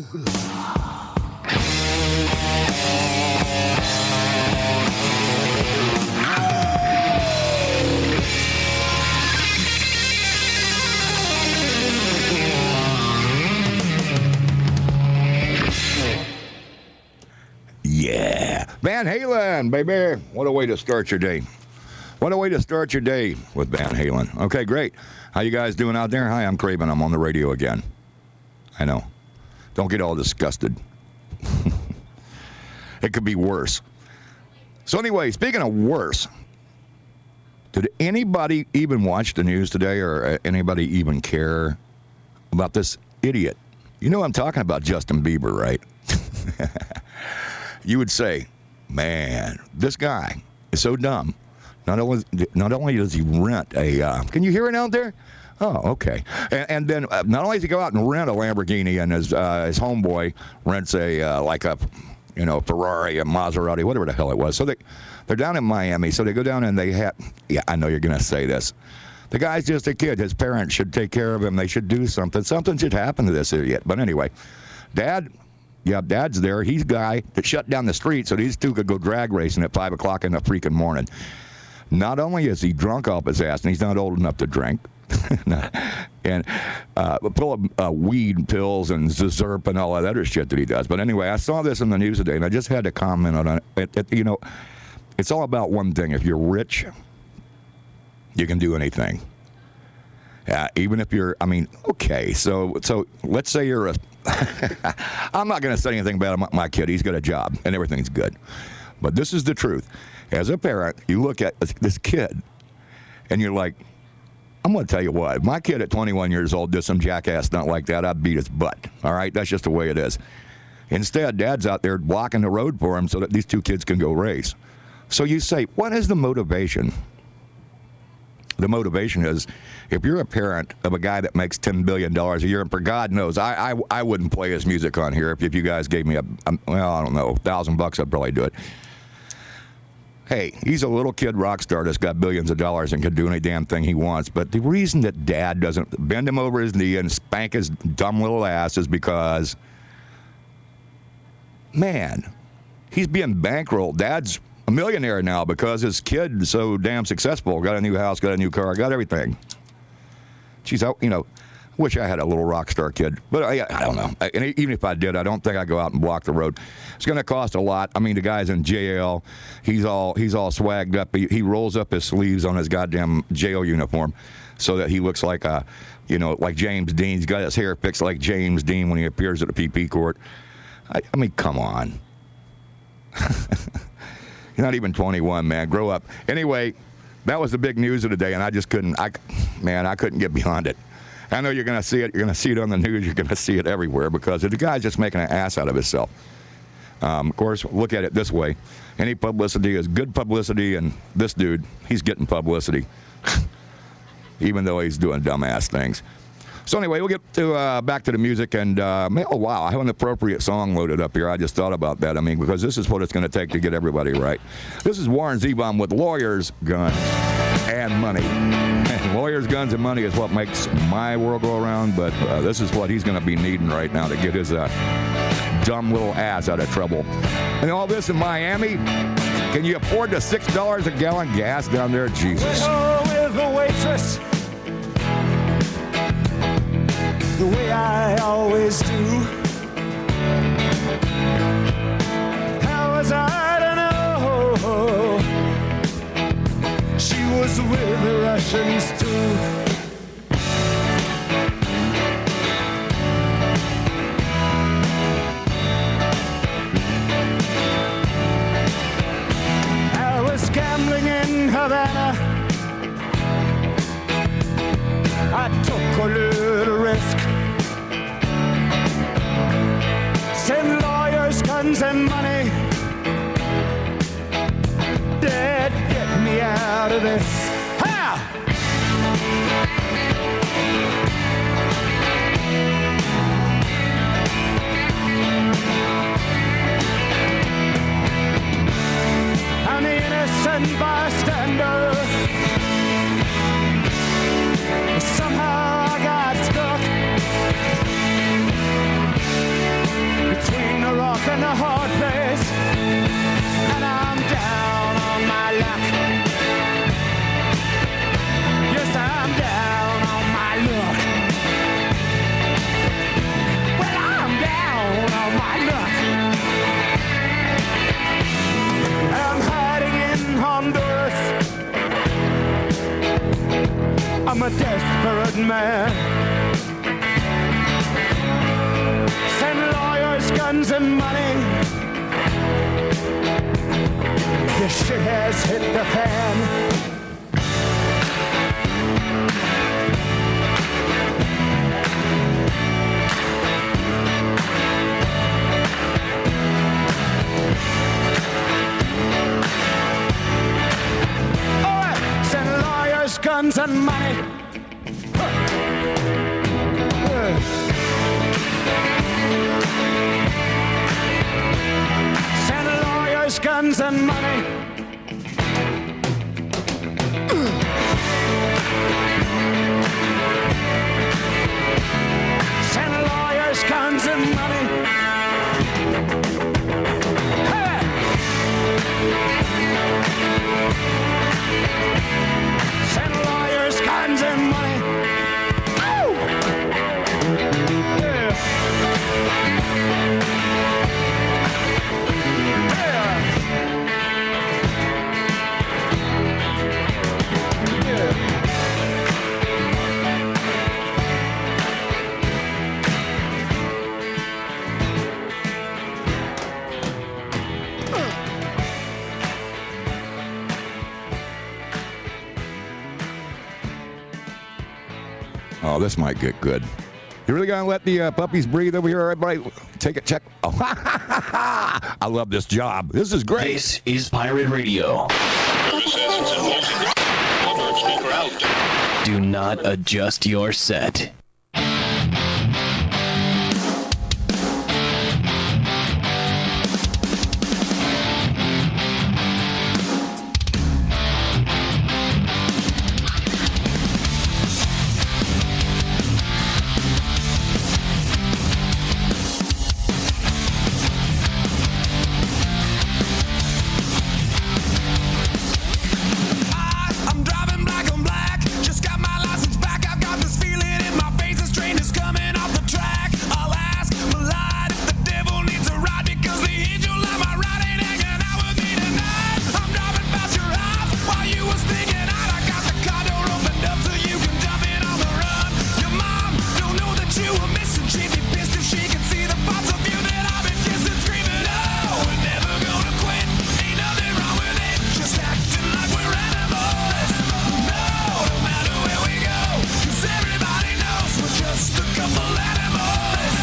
Yeah. Van Halen, baby. What a way to start your day. What a way to start your day with Van Halen. Okay, great. How you guys doing out there? Hi, I'm Craven. I'm on the radio again. I know. Don't get all disgusted. It could be worse. So anyway, speaking of worse, did anybody even watch the news today or anybody even care about this idiot? You know I'm talking about Justin Bieber, right? You would say, man, this guy is so dumb. Not only does he rent a, can you hear it out there? Oh, okay. And then not only does he go out and rent a Lamborghini, and his homeboy rents a Ferrari, a Maserati, whatever the hell it was. So they're down in Miami. So they go down and they have. Yeah, I know you're gonna say this. The guy's just a kid. His parents should take care of him. They should do something. Something should happen to this idiot. But anyway, Dad's there. He's the guy that shut down the street so these two could go drag racing at 5 o'clock in the freaking morning. Not only is he drunk off his ass, and he's not old enough to drink, and full of weed pills and Zerp and all that other shit that he does. But anyway, I saw this in the news today, and I just had to comment on it. It's all about one thing. If you're rich, you can do anything. Even if you're, okay, so let's say you're a, I'm not going to say anything about my kid. He's got a job, and everything's good. But this is the truth. As a parent, you look at this kid, and you're like, I'm going to tell you what. If my kid at 21 years old did some jackass stunt like that, I'd beat his butt. All right? That's just the way it is. Instead, Dad's out there blocking the road for him so that these two kids can go race. So you say, what is the motivation? The motivation is, if you're a parent of a guy that makes $10 billion a year, and for God knows, I wouldn't play his music on here if you guys gave me I don't know, $1,000, I'd probably do it. Hey, he's a little kid rock star that's got billions of dollars and can do any damn thing he wants. But the reason that Dad doesn't bend him over his knee and spank his dumb little ass is because, man, he's being bankrolled. Dad's a millionaire now because his kid is so damn successful. Got a new house, got a new car, got everything. Geez, I wish I had a little rock star kid. But I don't know. And even if I did, I don't think I'd go out and block the road. It's going to cost a lot. I mean, the guy's in jail. He's all swagged up. He rolls up his sleeves on his goddamn jail uniform so that he looks like like James Dean. He's got his hair fixed like James Dean when he appears at a PP court. I mean, come on. You're not even 21, man. Grow up. Anyway, that was the big news of the day, and I just couldn't. I couldn't get beyond it. I know you're going to see it. You're going to see it on the news. You're going to see it everywhere because the guy's just making an ass out of himself. Of course, look at it this way. Any publicity is good publicity, and this dude, he's getting publicity, even though he's doing dumbass things. So anyway, we'll get to back to the music, and oh, wow, I have an appropriate song loaded up here. I just thought about that. Because this is what it's going to take to get everybody right. This is Warren Zevon with Lawyers, Guns, and Money. Lawyers, guns, and money is what makes my world go around, but this is what he's going to be needing right now to get his dumb little ass out of trouble. And all this in Miami, can you afford the $6 a gallon gas down there? Jesus. With a waitress, the way I always do. How was I to know she was with the Russians too? I was gambling in Havana. I took a little risk. Send lawyers, guns, and money. Dad, get me out of this. Ha! I'm the innocent bystander. Somehow I got stuck. I'm a desperate man. Send lawyers, guns, and money. This shit has hit the fan. Guns and money. Send lawyers, guns and money. Send lawyers, guns and money. Send lawyers, guns, and money. Oh! Yeah. Oh, this might get good. You really gonna let the puppies breathe over here? Everybody, take a check. Oh, I love this job. This is great. This is Pirate Radio. Do not adjust your set. I'm driving black on black. Just got my license back. I've got this feeling in my face. This train is coming off the track. I'll ask Malide if the devil needs a ride because the angel on my ride ain't hanging out with me tonight. I'm driving past your house while you were sneaking out. I got the car door opened up so you can jump in on the run. Your mom don't know that you were missing. She'd be pissed if she could see the parts of you that I've been kissing, screaming, oh, we're never gonna quit. Ain't nothing wrong with it. Just acting like we're animals. No matter where we go, 'cause everybody knows we're just a couple animals.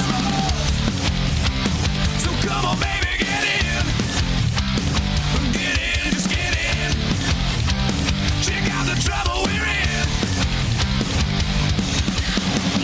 So come on, baby, get in. Get in, just get in. Check out the trouble we're in.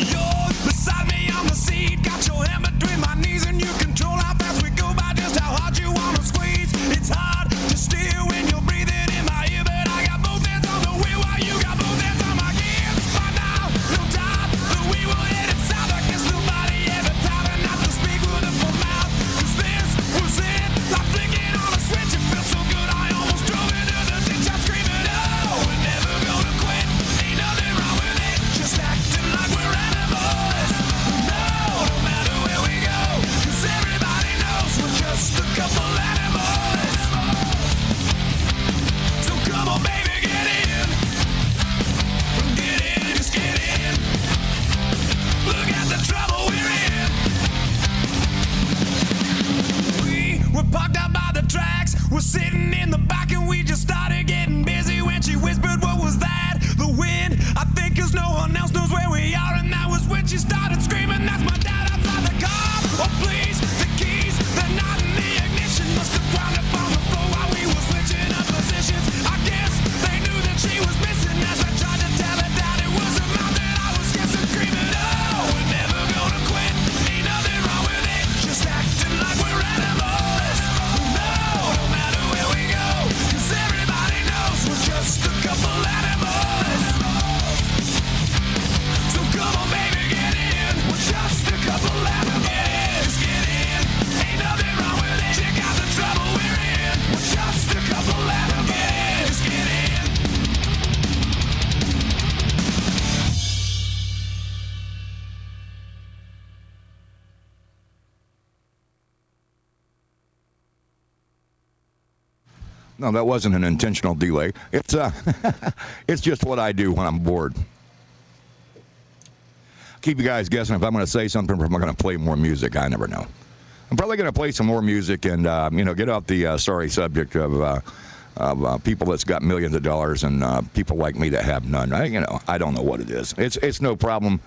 You're beside me on the seat, got your hand between my knees, and you control how fast we go by just how hard you wanna squeeze. It's hard to steer when you're breathing in my ear, but I got both hands on the wheel while you got both hands on my gears. By now, no time, but we will head it south. I guess nobody ever taught her not to speak with a full mouth. 'Cause this was it, like flicking on a switch. It felt so good, I almost drove into the ditch. I'm screaming, oh, we're never gonna quit. Ain't nothing wrong with it, just acting like we're animals. No matter where we go, 'cause everybody knows we're just a couple animals. So come on, baby, get in. Get in, just get in. Look at the trouble we're in. We were parked out by the tracks. We're sitting in the back and we just started getting busy when she whispered, what was that? The wind, I think, 'cause no one else knows where we are. And that was when she started screaming, that's my dad outside the car. Oh, please, the keys, they're not in the ignition. Must have wound up on the floor while we were switching up positions. I guess they knew that she was missing as I tried to tell her that it was a mouth that I was kissing, screaming, oh, we're never gonna quit. Ain't nothing wrong with it, just acting like we're animals. No matter where we go, 'cause everybody knows we're just a couple animals. So come on, baby, get in. We're just a couple animals. Just get in. Ain't nothing wrong with it. Check out the trouble we're in. We're just a couple animals. Just get in. No, that wasn't an intentional delay. It's it's just what I do when I'm bored. keep you guys guessing if I'm going to say something or if I'm going to play more music. I never know. I'm probably going to play some more music and, get off the sorry subject of people that's got millions of dollars and people like me that have none. I don't know what it is. It's no problem.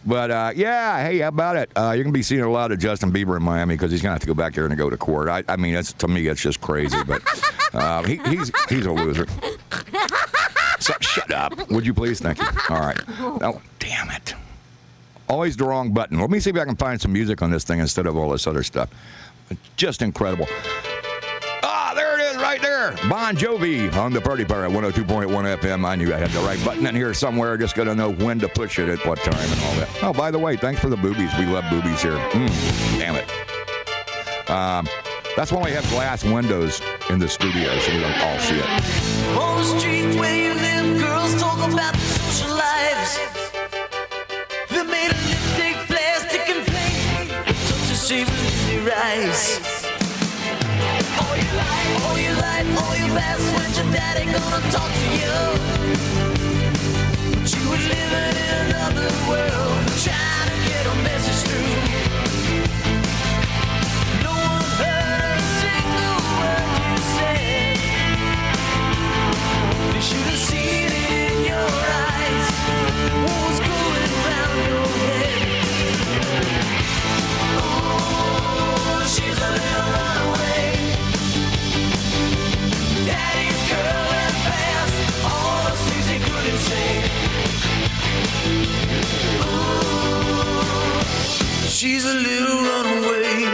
But, hey, how about it? You're going to be seeing a lot of Justin Bieber in Miami because he's going to have to go back there and go to court. I mean, to me, it's just crazy. But he's a loser. So, shut up. Would you please? Thank you. All right. Oh, damn it. Always the wrong button. Let me see if I can find some music on this thing instead of all this other stuff. It's just incredible. There it is right there. Bon Jovi on the Party Pirate 102.1 FM. I knew I had the right button in here somewhere. Just got to know when to push it at what time and all that. Oh, by the way, thanks for the boobies. We love boobies here. Damn it. That's why we have glass windows in the studio so we don't all see it. On the street where you live, girls talk about their social lives. They made of lipstick, plastic, and paint. Such a shame in their eyes. All your life, all your past, when your daddy gonna talk to you. But you were living in another world, trying to get a message through. No one heard a single word you said. They should have seen it in your eyes. What was going around your head? Oh, she's a little runaway. Daddy's girl and fast, all the things he couldn't say. Ooh, she's a little runaway.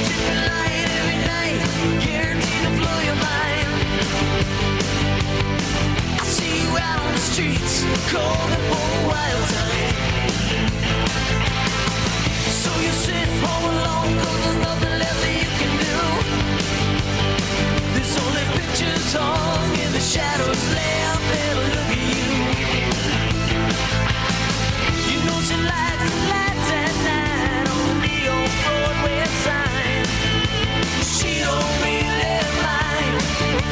Different light every night, guaranteed to blow your mind. I see you out on the streets, calling for a wild time. So you sit home alone, 'cause there's nothing left that you can do. There's only pictures hung in the shadows left and a look at you. You know she likes the lights at night on the neon Broadway sign. She don't really mind.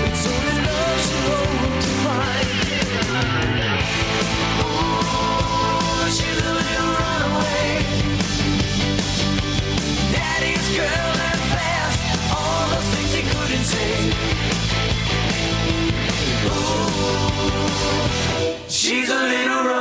It's only love she hopes to find. Ooh, she's a little runaway. Daddy's girl and fast, all the things he couldn't say. Ooh, she's a little runaway.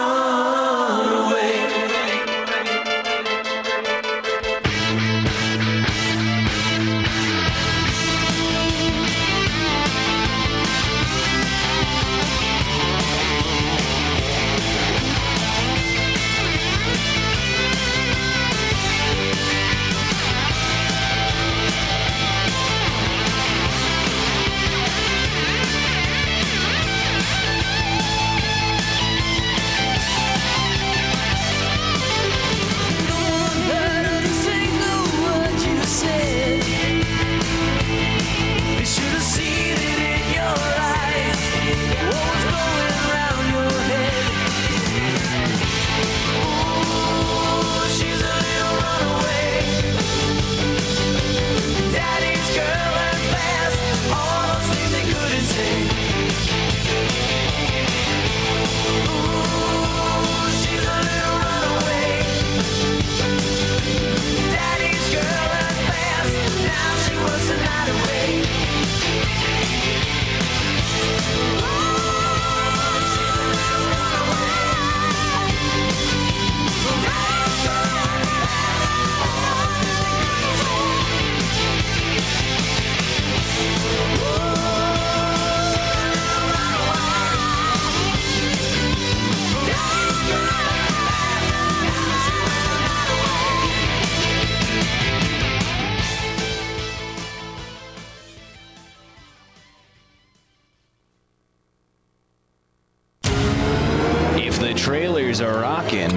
trailers are rocking.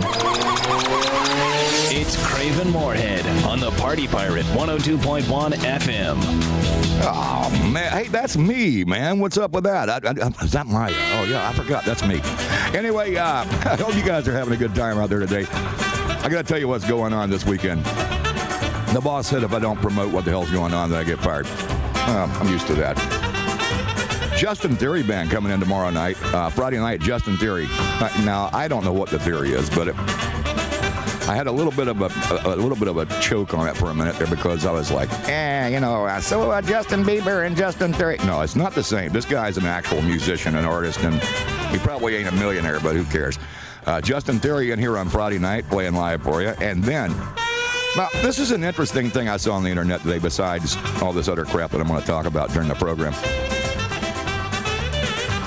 It's Craven Moorhead on the Party Pirate 102.1 FM. Oh, man. Hey, that's me, man. What's up with that? Is that my... Oh, yeah, I forgot. That's me. Anyway, I hope you guys are having a good time out there today. I got to tell you what's going on this weekend. The boss said if I don't promote what the hell's going on, that I get fired. I'm used to that. Justin Theory Band coming in tomorrow night. Friday night, Justin Theory. Now, I don't know what the theory is, but I had a little bit of a choke on it for a minute there because I was like, so Justin Bieber and Justin Theory. No, it's not the same. This guy's an actual musician, an artist, and he probably ain't a millionaire, but who cares? Justin Theory in here on Friday night, playing live for you. And then, now, this is an interesting thing I saw on the internet today besides all this other crap that I'm going to talk about during the program.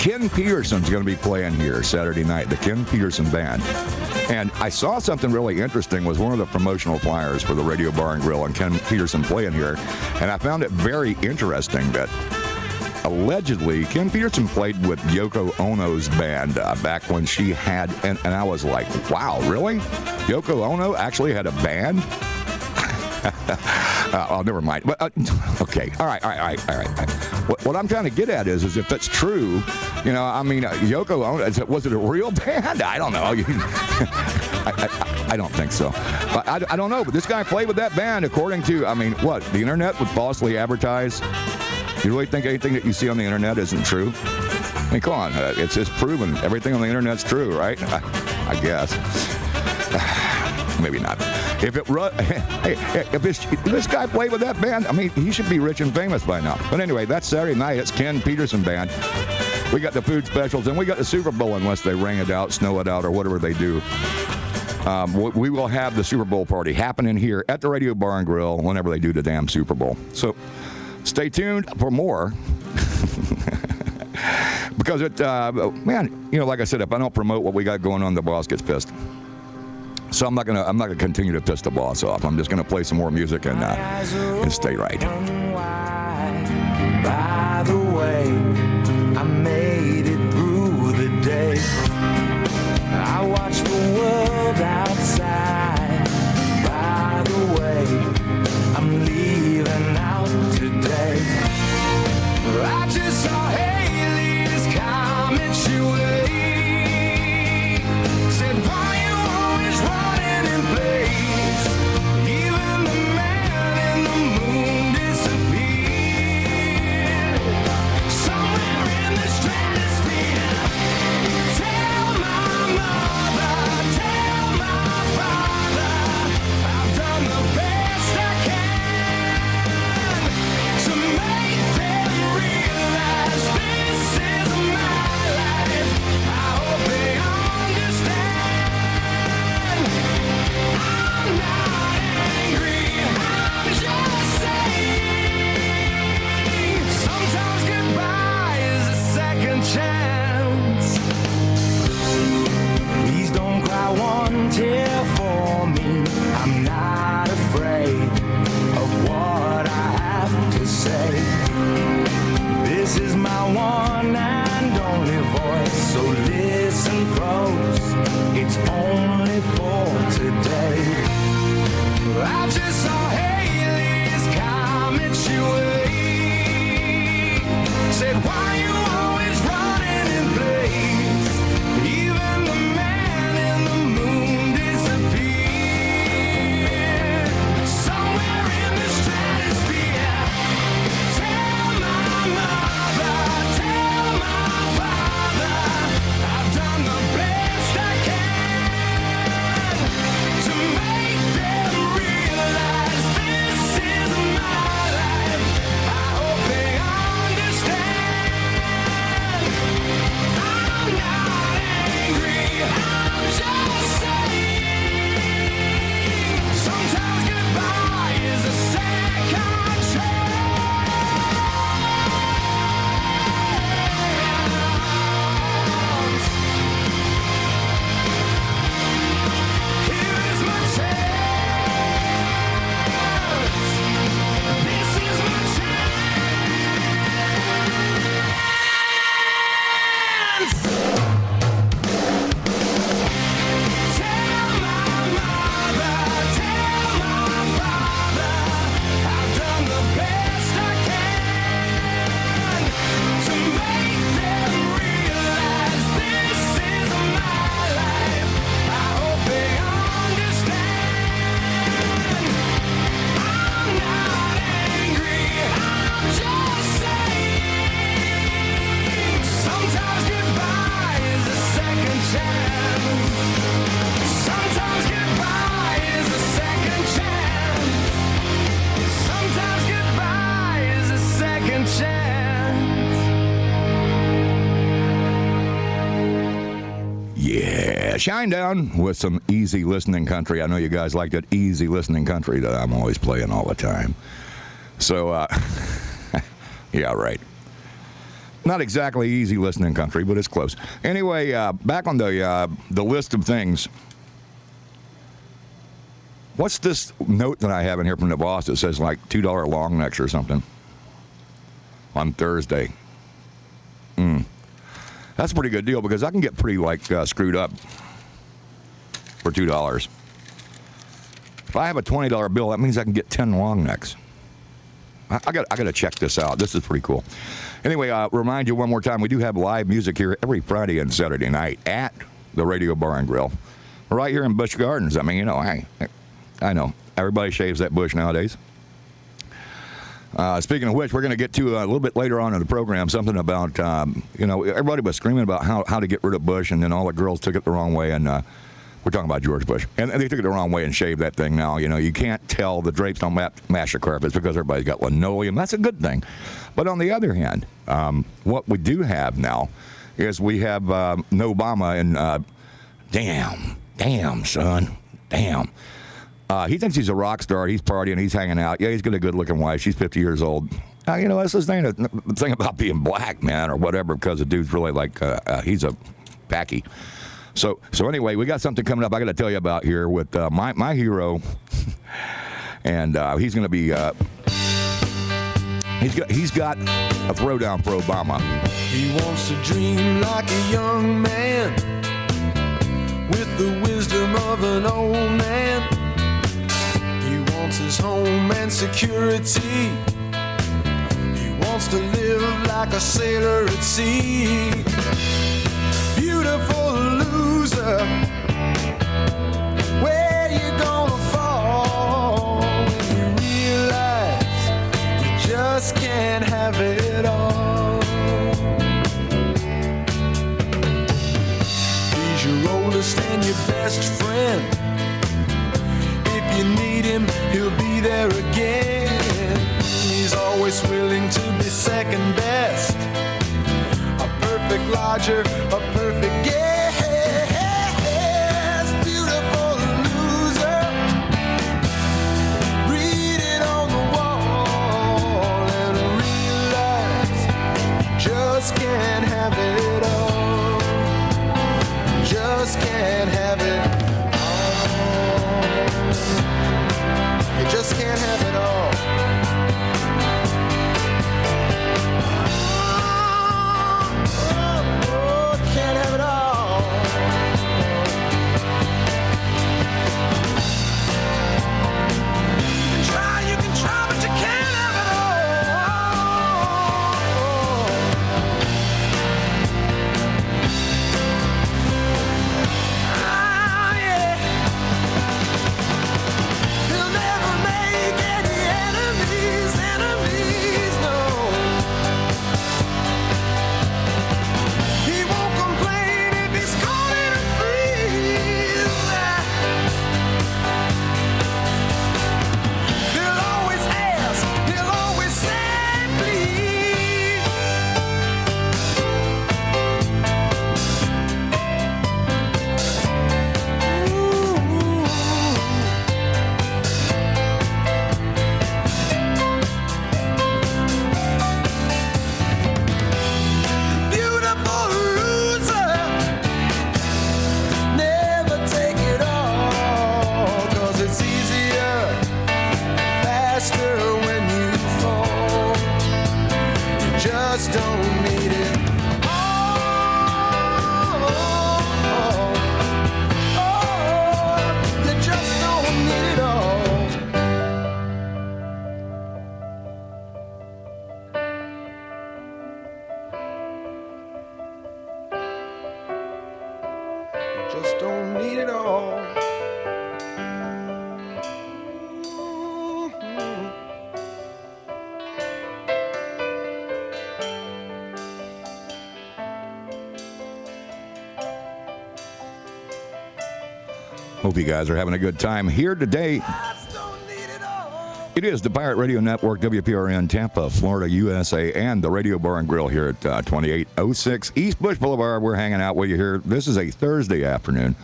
Ken Peterson's going to be playing here Saturday night, the Ken Peterson Band. And I saw something really interesting was one of the promotional flyers for the Radio Bar and Grill and Ken Peterson playing here. And I found it very interesting that allegedly Ken Peterson played with Yoko Ono's band back when she had, and I was like, wow, really? Yoko Ono actually had a band? Oh, never mind. But, okay. All right. What I'm trying to get at is if that's true, Yoko Ono, was it a real band? I don't know. I don't think so. I don't know, but this guy played with that band according to, what? The internet would falsely advertise? You really think anything that you see on the internet isn't true? Come on. It's proven. Everything on the internet's true, right? I guess. Maybe not. If this guy played with that band, he should be rich and famous by now. But anyway, that's Saturday night. It's Ken Peterson Band. We got the food specials, and we got the Super Bowl unless they rain it out, snow it out, or whatever they do. We will have the Super Bowl party happening here at the Radio Bar and Grill whenever they do the damn Super Bowl. So stay tuned for more. Because like I said, if I don't promote what we got going on, the boss gets pissed. So I'm not gonna continue to piss the boss off. I'm just gonna play some more music and stay right. By the way, I made it through the day. I watched the world outside. By the way, I'm leaving out today. I just saw Haley's comments your way. Said, why you always running in place? Even the man in the moon disappeared. Somewhere in the stratosphere. Tell my mother, tell my father, I've done the best I can to make them realize this is my life. I hope they understand. I'm not angry, I'm just saying sometimes goodbye is a second chance. Please don't cry one tear for me. I'm not afraid of what I have to say. This is my one and only voice, so listen close. It's only for today. I just saw Haley's comments your way. Said, why you always running in place? Even the man in the moon disappeared. Somewhere in the stratosphere. Tell my mother, tell my father, I've done the best I can to make them realize this is my life. I hope they understand. Shine Down with some easy listening country. I know you guys like that easy listening country that I'm always playing all the time. So, yeah, right. Not exactly easy listening country, but it's close. Anyway, back on the list of things. What's this note that I have in here from the boss that says like $2 long necks or something on Thursday? That's a pretty good deal because I can get pretty like screwed up for $2. If I have a $20 bill, that means I can get 10 long necks. I got to check this out. This is pretty cool. Anyway, remind you one more time, we do have live music here every Friday and Saturday night at the Radio Bar and Grill, right here in Busch Gardens. I mean, you know, I know everybody shaves that bush nowadays. Speaking of which, we're going to get to a little bit later on in the program something about, you know, everybody was screaming about how to get rid of bush, and then all the girls took it the wrong way, and we're talking about George Bush. And they took it the wrong way and shaved that thing now. You know, you can't tell the drapes don't match the carpets because everybody's got linoleum. That's a good thing. But on the other hand, what we do have now is we have no Obama, and damn, son, damn. He thinks he's a rock star. He's partying. He's hanging out. Yeah, he's got a good-looking wife. She's 50 years old. You know, that's his thing. The thing about being black, man, or whatever, because the dude's really like, he's a packy. So anyway, we got something coming up I got to tell you about here with my hero, and he's going to be, he's got a throwdown for Obama. He wants to dream like a young man with the wisdom of an old man. He wants his home and security. He wants to live like a sailor at sea. Beautiful loser, where you gonna fall when you realize you just can't have it all? He's your oldest and your best friend. If you need him, he'll be there again. He's always willing to be second best, a perfect lodger, a perfect guest. Beautiful loser, read it on the wall and realize you just can't have it all. Just can't have it all. You just can't have it all. Just don't need it all. Hope you guys are having a good time here today. It is the Pirate Radio Network, WPRN, Tampa, Florida, USA, and the Radio Bar and Grill here at 2806 East Bush Boulevard. We're hanging out with you here. This is a Thursday afternoon.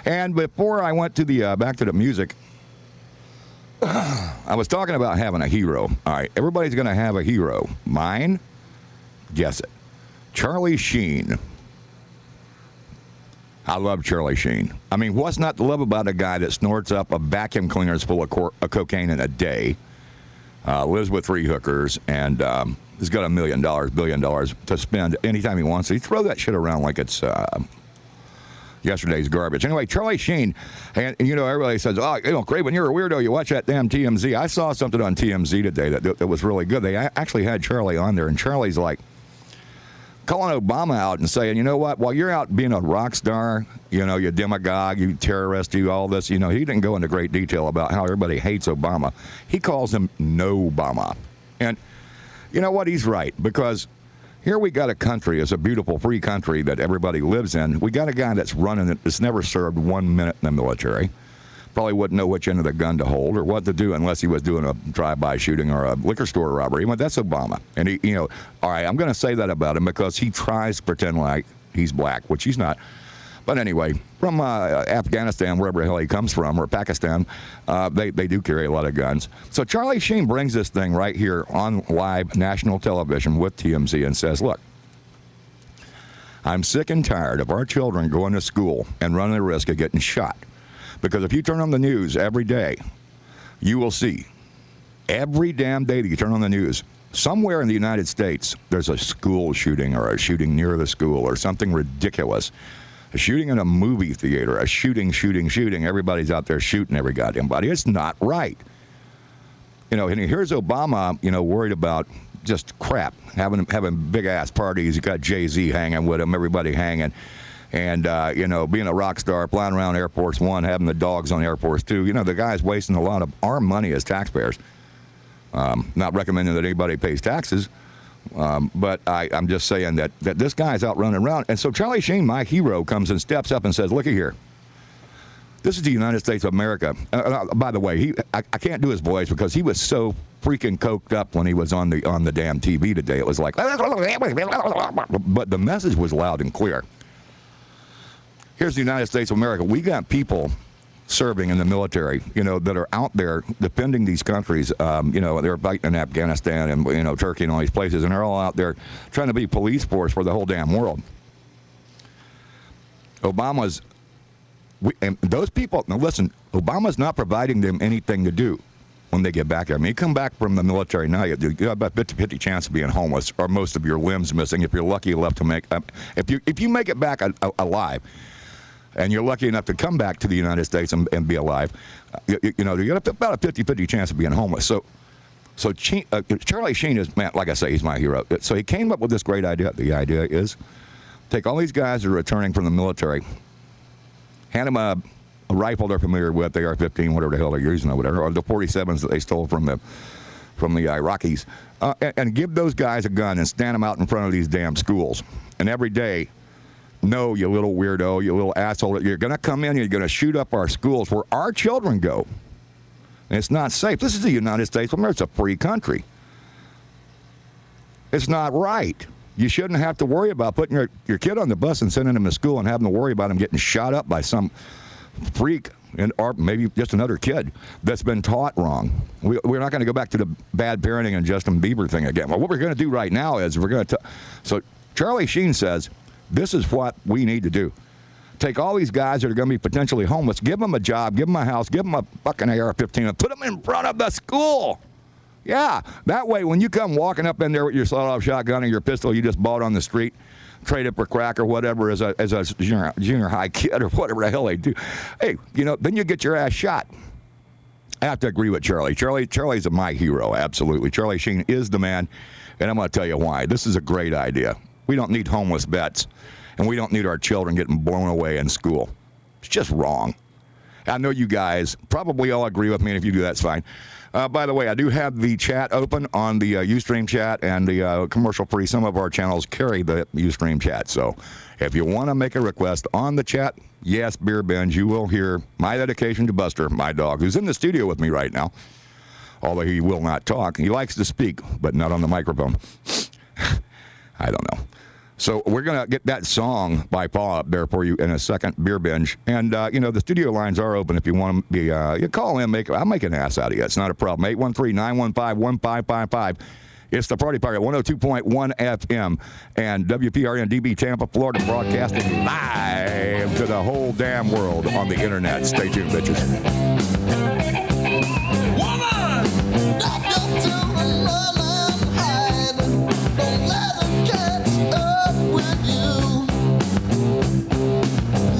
And before I went to the back to the music, I was talking about having a hero. All right, everybody's going to have a hero. Mine? Guess it. Charlie Sheen. I love Charlie Sheen. I mean, what's not to love about a guy that snorts up a vacuum cleaners full of cocaine in a day, lives with 3 hookers, and has got $1 billion to spend anytime he wants to. He throw that shit around like it's yesterday's garbage. Anyway, Charlie Sheen, and you know, everybody says, oh, you know, Craven, you're a weirdo. You watch that damn TMZ. I saw something on TMZ today that was really good. They actually had Charlie on there, and Charlie's like, calling Obama out and saying, you know what, while you're out being a rock star, you know, you demagogue, you terrorist, you all this, you know, he didn't go into great detail about how everybody hates Obama. He calls him No Obama. And you know what, he's right, because here we got a country, it's a beautiful free country that everybody lives in. We got a guy that's running it that's never served 1 minute in the military. Probably wouldn't know which end of the gun to hold or what to do unless he was doing a drive-by shooting or a liquor store robbery. But that's Obama. And he, you know, all right, I'm going to say that about him because he tries to pretend like he's black, which he's not. But anyway, from Afghanistan, wherever the hell he comes from, or Pakistan, they do carry a lot of guns. So Charlie Sheen brings this thing right here on live national television with TMZ and says, look, I'm sick and tired of our children going to school and running the risk of getting shot. Because if you turn on the news every day, you will see every damn day that you turn on the news, somewhere in the United States, there's a school shooting or a shooting near the school or something ridiculous. A shooting in a movie theater, a shooting. Everybody's out there shooting every goddamn body. It's not right. You know, and here's Obama, you know, worried about just crap, having big-ass parties. You got Jay-Z hanging with him, everybody hanging. And, you know, being a rock star, flying around Air Force One, having the dogs on Air Force Two. You know, the guy's wasting a lot of our money as taxpayers. Not recommending that anybody pays taxes, but I'm just saying that this guy's out running around. And so Charlie Sheen, my hero, comes and steps up and says, looky here. This is the United States of America. By the way, I can't do his voice because he was so freaking coked up when he was on the damn TV today. It was like, but the message was loud and clear. Here's the United States of America. We got people serving in the military, you know, that are out there defending these countries. You know, they're fighting in Afghanistan and, you know, Turkey and all these places, and they're all out there trying to be police force for the whole damn world. And those people, now listen, Obama's not providing them anything to do when they get back here. I mean, you come back from the military now, you got about 50-50 chance of being homeless or most of your limbs missing if you're lucky enough to make, if you make it back alive, and you're lucky enough to come back to the United States and be alive, you know, you got about a 50-50 chance of being homeless. So Charlie Sheen is, man, like I say, he's my hero. So he came up with this great idea. The idea is take all these guys that are returning from the military, hand them a rifle they're familiar with, the AR-15, whatever the hell they're using or whatever, or the 47s that they stole from the Iraqis, and give those guys a gun and stand them out in front of these damn schools. And every day, no, you little weirdo, you little asshole, you're going to come in and you're going to shoot up our schools where our children go. And it's not safe. This is the United States of America. It's a free country. It's not right. You shouldn't have to worry about putting your kid on the bus and sending him to school and having to worry about him getting shot up by some freak or maybe just another kid that's been taught wrong. We're not going to go back to the bad parenting and Justin Bieber thing again. Well, what we're going to do right now is we're going to... So Charlie Sheen says, this is what we need to do. Take all these guys that are going to be potentially homeless, give them a job, give them a house, give them a fucking AR-15, and put them in front of the school. Yeah, that way when you come walking up in there with your sawed-off shotgun or your pistol you just bought on the street, trade it for crack or whatever as a junior high kid or whatever the hell they do, hey, you know, then you get your ass shot. I have to agree with Charlie. Charlie's my hero, absolutely. Charlie Sheen is the man, and I'm going to tell you why. This is a great idea. We don't need homeless vets, and we don't need our children getting blown away in school. It's just wrong. I know you guys probably all agree with me, and if you do, that's fine. By the way, I do have the chat open on the Ustream chat and the commercial-free. Some of our channels carry the Ustream chat. So if you want to make a request on the chat, yes, Beer Binge, you will hear my dedication to Buster, my dog, who's in the studio with me right now. although he will not talk. He likes to speak, but not on the microphone. I don't know. So we're going to get that song by Paul up there for you in a second, Beer Binge. And, the studio lines are open if you want to be, you call in, I'll make an ass out of you. It's not a problem. 813-915-1555. It's the Party Pirate, 102.1 FM, and WPRN DB Tampa, Florida, broadcasting live to the whole damn world on the internet. Stay tuned, bitches. Woman! Stop your children, run and hide. Don't let them catch up with you.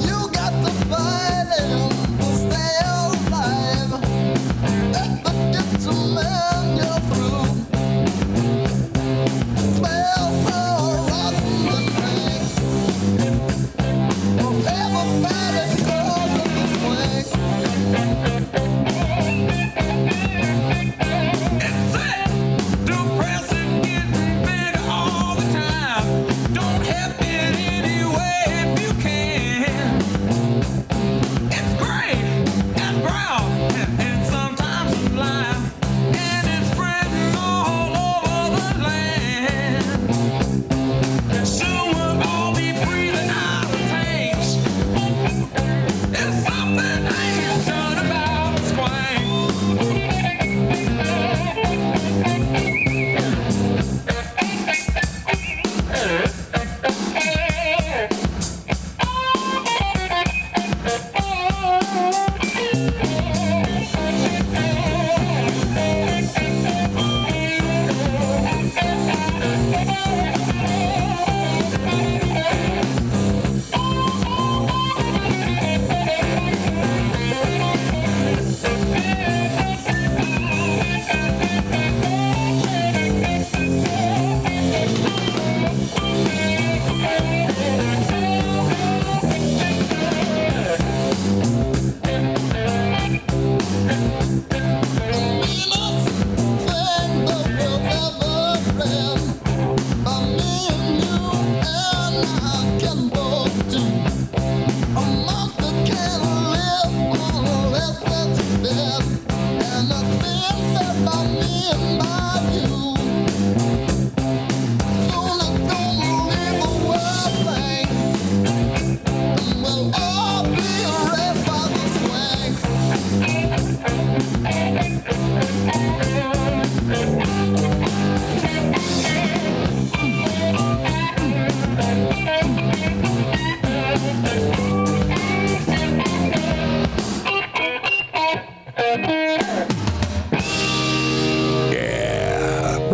You got to fight them to stay alive. Let the get to man you're through. Smell so rotten and rank. Don't ever fight it, cause of this way.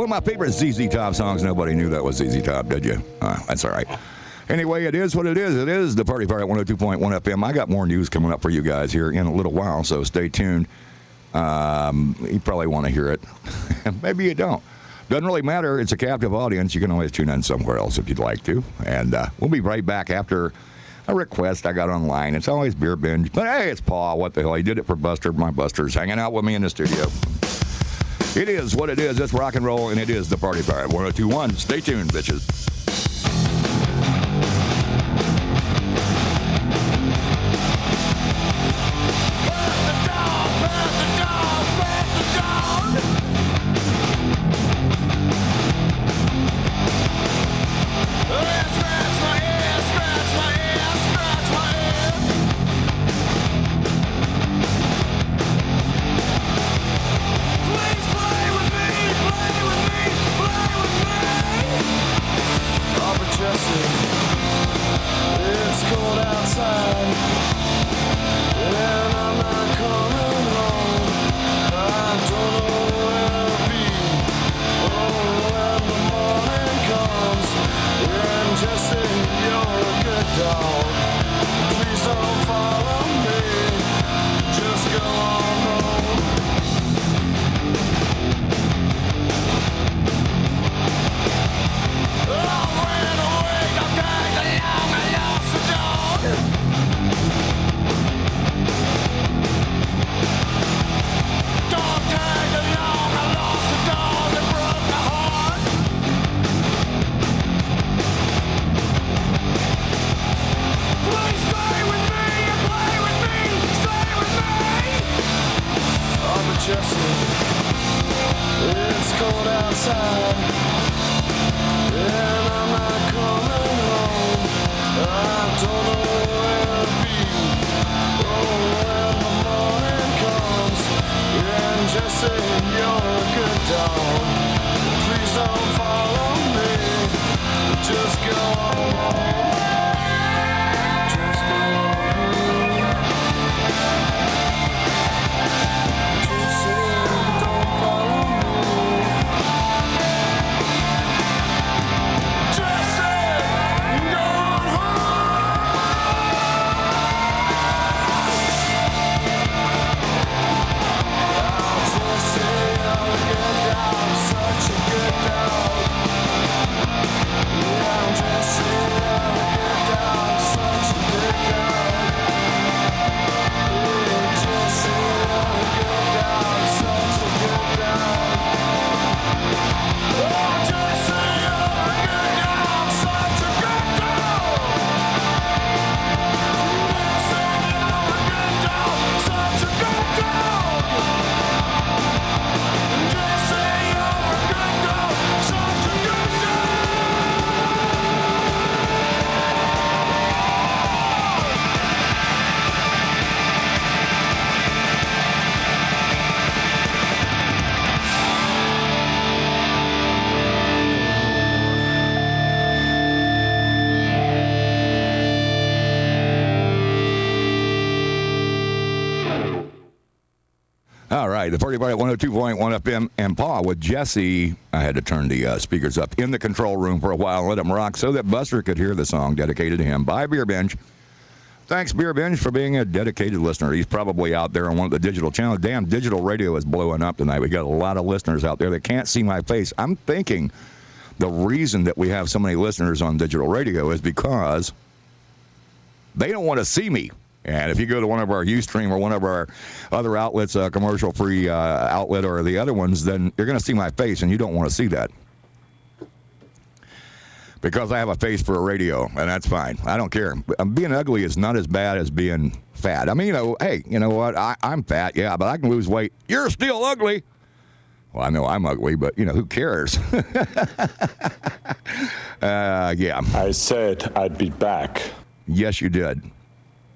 My favorite ZZ Top songs. Nobody knew that was ZZ Top, did you? That's all right. Anyway, it is what it is. It is the Party Pirate 102.1 FM. I got more news coming up for you guys here in a little while, so stay tuned. You probably want to hear it. Maybe you don't. Doesn't really matter. It's a captive audience. You can always tune in somewhere else if you'd like to. And we'll be right back after a request I got online. It's always Beer Binge. But hey, it's Paul. What the hell? He did it for Buster. My Buster's hanging out with me in the studio. It is what it is. It's rock and roll, and it is the Party Pirate 102.1. Stay tuned, bitches. Please play with me, play with me, play with me. All right, the Party Party at 102.1 FM and Paw with Jesse. I had to turn the speakers up in the control room for a while and let them rock so that Buster could hear the song dedicated to him by Beer Binge. Thanks, Beer Binge, for being a dedicated listener. He's probably out there on one of the digital channels. Damn, digital radio is blowing up tonight. We got a lot of listeners out there that can't see my face. I'm thinking the reason that we have so many listeners on digital radio is because they don't want to see me. And if you go to one of our Ustream or one of our other outlets, commercial-free outlet or the other ones, then you're going to see my face, and you don't want to see that. Because I have a face for a radio, and that's fine. I don't care. Being ugly is not as bad as being fat. I mean, you know, hey, you know what? I'm fat, yeah, but I can lose weight. You're still ugly. Well, I know I'm ugly, but, you know, who cares? Yeah. I said I'd be back. Yes, you did.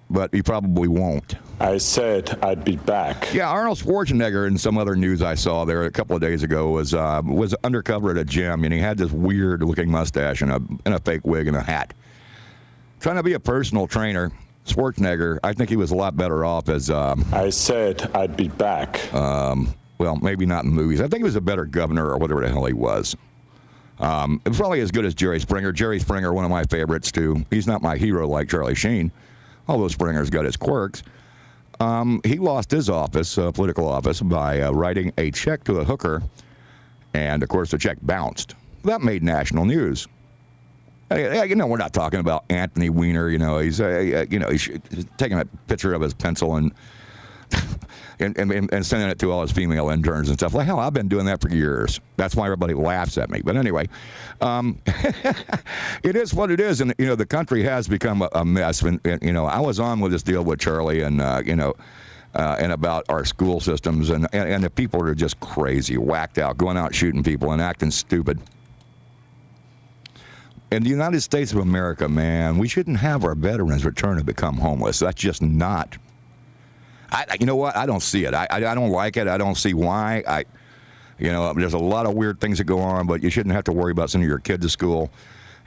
But you probably won't. I said I'd be back. Yeah, Arnold Schwarzenegger, in some other news I saw there a couple of days ago, was undercover at a gym, and he had this weird-looking mustache and a fake wig and a hat. Trying to be a personal trainer, Schwarzenegger, I think he was a lot better off as... I said I'd be back. Well, maybe not in movies. I think he was a better governor or whatever the hell he was. It was probably as good as Jerry Springer. Jerry Springer, one of my favorites, too. He's not my hero like Charlie Sheen. Although Springer's got his quirks. He lost his office, political office, by writing a check to a hooker, and, of course, the check bounced. That made national news. You know, we're not talking about Anthony Weiner. You know, he's taking a picture of his pencil and sending it to all his female interns and stuff. Like, hell, I've been doing that for years. That's why everybody laughs at me. But anyway, it is what it is. And, you know, the country has become a mess. And, you know, I was on with this deal with Charlie and, and about our school systems. And the people are just crazy, whacked out, going out shooting people and acting stupid. In the United States of America, man, we shouldn't have our veterans return to become homeless. That's just not... you know what? I don't see it. I don't like it. I don't see why. There's a lot of weird things that go on, but you shouldn't have to worry about sending your kid to school,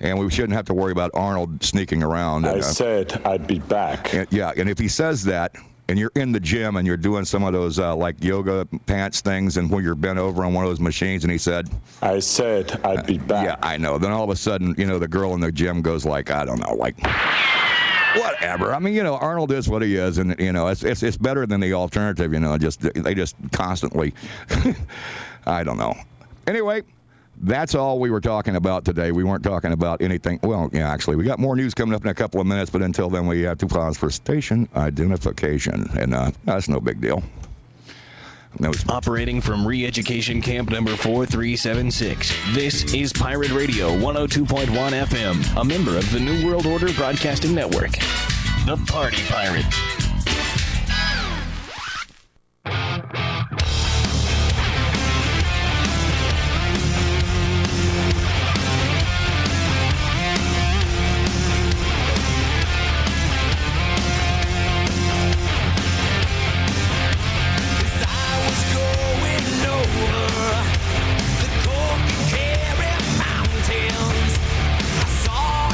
and we shouldn't have to worry about Arnold sneaking around. I said I'd be back. And if he says that, and you're in the gym and you're doing some of those like yoga pants things, and when you're bent over on one of those machines, and he said, I said I'd be back. Yeah, I know. Then all of a sudden, you know, the girl in the gym goes like, I don't know, like... Whatever. I mean, you know, Arnold is what he is, and you know, it's better than the alternative. You know, they just constantly. I don't know. Anyway, that's all we were talking about today. We weren't talking about anything. Well, yeah, actually, we got more news coming up in a couple of minutes, but until then, we have to pause for station identification, and that's no big deal. Operating from Re-Education Camp number 4376, this is Pirate Radio 102.1 FM, a member of the New World Order Broadcasting Network. The Party Pirate. Saw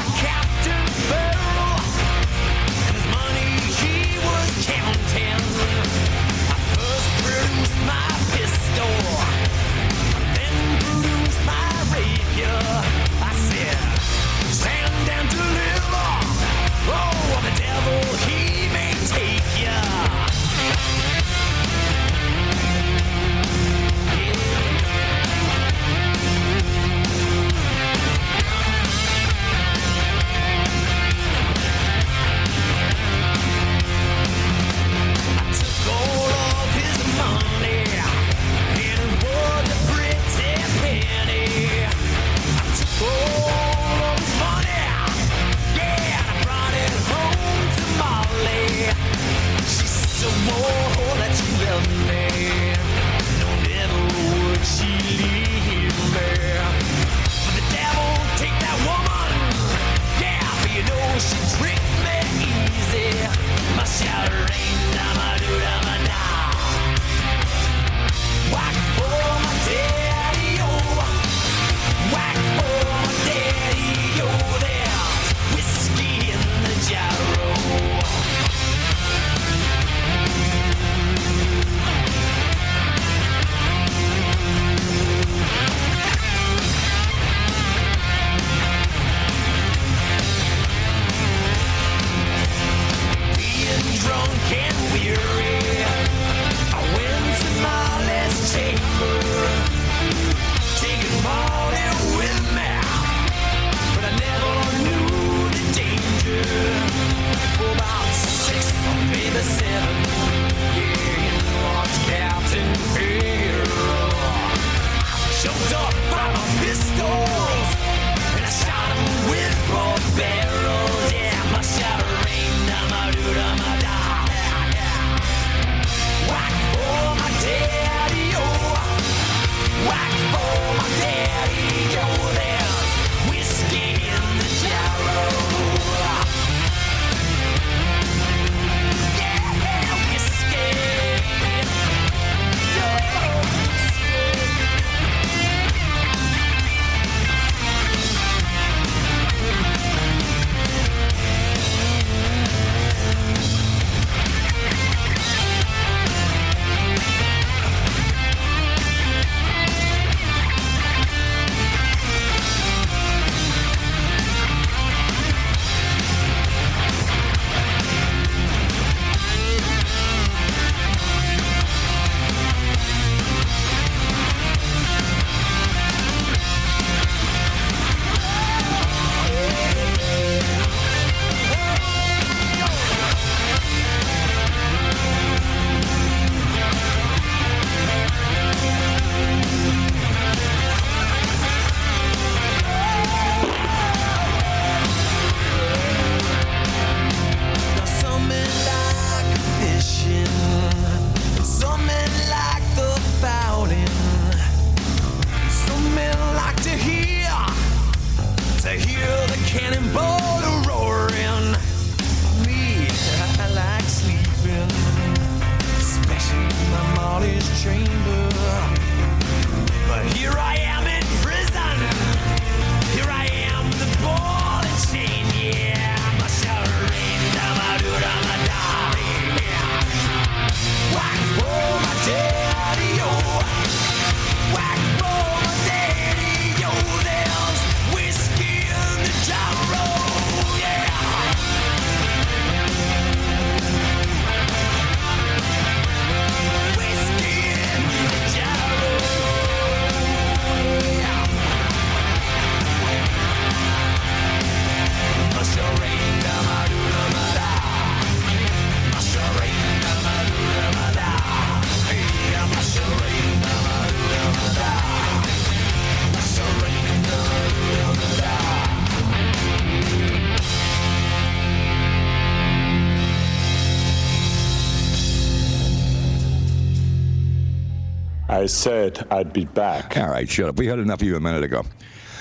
I said I'd be back. All right, shut up. We had enough of you a minute ago.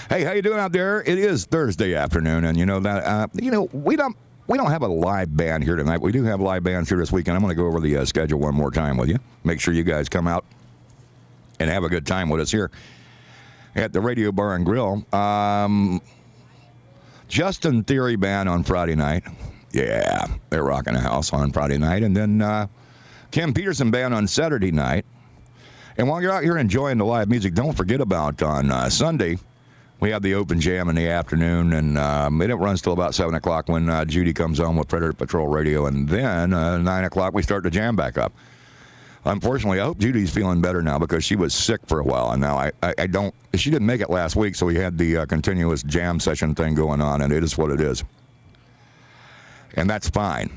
Hey, how you doing out there? It is Thursday afternoon, and you know that we don't have a live band here tonight. We do have live bands here this weekend. I'm going to go over the schedule one more time with you. Make sure you guys come out and have a good time with us here at the Radio Bar and Grill. Justin Theory Band on Friday night. Yeah, they're rocking the house on Friday night. And then Kim Peterson Band on Saturday night. And while you're out here enjoying the live music, don't forget about on Sunday, we have the open jam in the afternoon, and it runs till about 7 o'clock when Judy comes on with Predator Patrol Radio, and then 9 o'clock we start the jam back up. Unfortunately, I hope Judy's feeling better now because she was sick for a while, and now I don't. She didn't make it last week, so we had the continuous jam session thing going on, and it is what it is. And that's fine.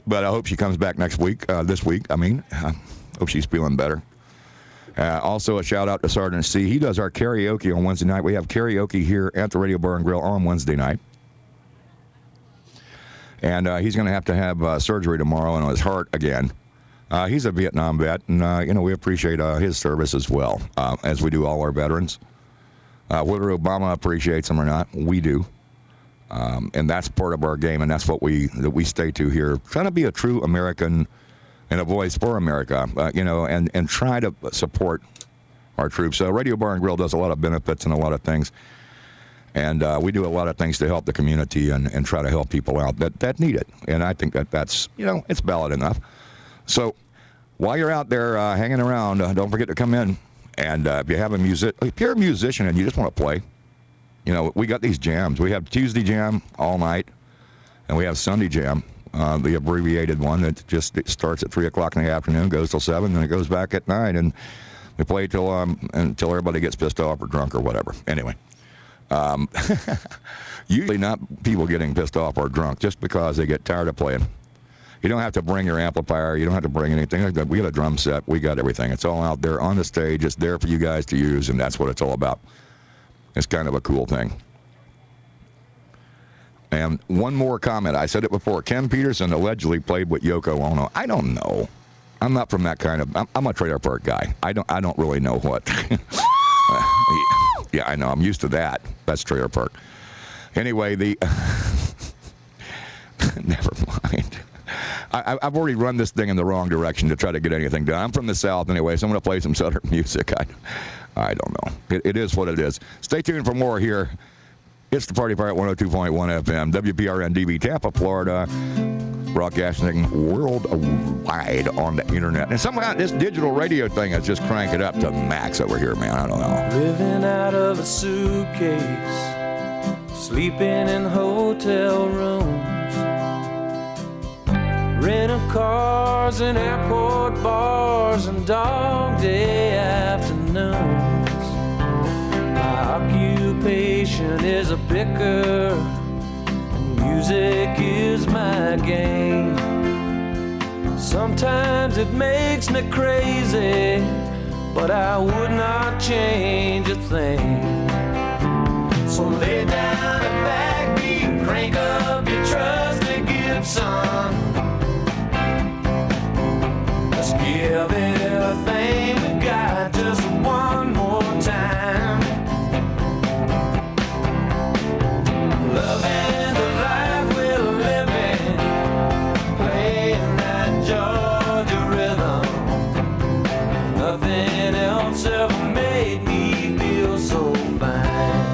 But I hope she comes back next week, this week, I mean. Hope she's feeling better. Also, a shout-out to Sergeant C. He does our karaoke on Wednesday night. We have karaoke here at the Radio Bar and Grill on Wednesday night. And he's going to have surgery tomorrow on his heart again. He's a Vietnam vet, and, we appreciate his service as well, as we do all our veterans. Whether Obama appreciates them or not, we do. And that's part of our game, and that's what we stay to here. Trying to be a true American and a voice for America, and try to support our troops. Radio Bar and Grill does a lot of benefits and a lot of things. And we do a lot of things to help the community and try to help people out that need it. And I think that's, it's valid enough. So while you're out there hanging around, don't forget to come in. And if you're a musician and you just want to play, we got these jams. We have Tuesday jam all night, and we have Sunday jam. The abbreviated one that just starts at 3 o'clock in the afternoon, goes till 7, then it goes back at 9, and we play till until everybody gets pissed off or drunk or whatever. Anyway, usually not people getting pissed off or drunk, just because they get tired of playing. You don't have to bring your amplifier. You don't have to bring anything. We got a drum set. We got everything. It's all out there on the stage. It's there for you guys to use, and that's what it's all about. It's kind of a cool thing. And one more comment. I said it before. Kim Peterson allegedly played with Yoko Ono. I don't know. I'm not from that kind of. I'm a Trailer Park guy. I don't really know what. Yeah, I know. I'm used to that. That's Trailer Park. Anyway, never mind. I've already run this thing in the wrong direction to try to get anything done. I'm from the South anyway, so I'm going to play some Southern music. I don't know. It is what it is. Stay tuned for more here. It's the Party Pirate 102.1 FM, WPRN DB, Tampa, Florida, broadcasting worldwide on the internet. And somehow this digital radio thing is just cranking it up to max over here, man. I don't know. Living out of a suitcase, sleeping in hotel rooms, rental cars and airport bars and dog day afternoons. My occupation is a picker, and music is my game. Sometimes it makes me crazy, but I would not change a thing. So lay down a backbeat and crank up your trusty Gibson. Let's give it everything we got just one more time. Loving the life we're living, playing that Georgia rhythm. Nothing else ever made me feel so fine.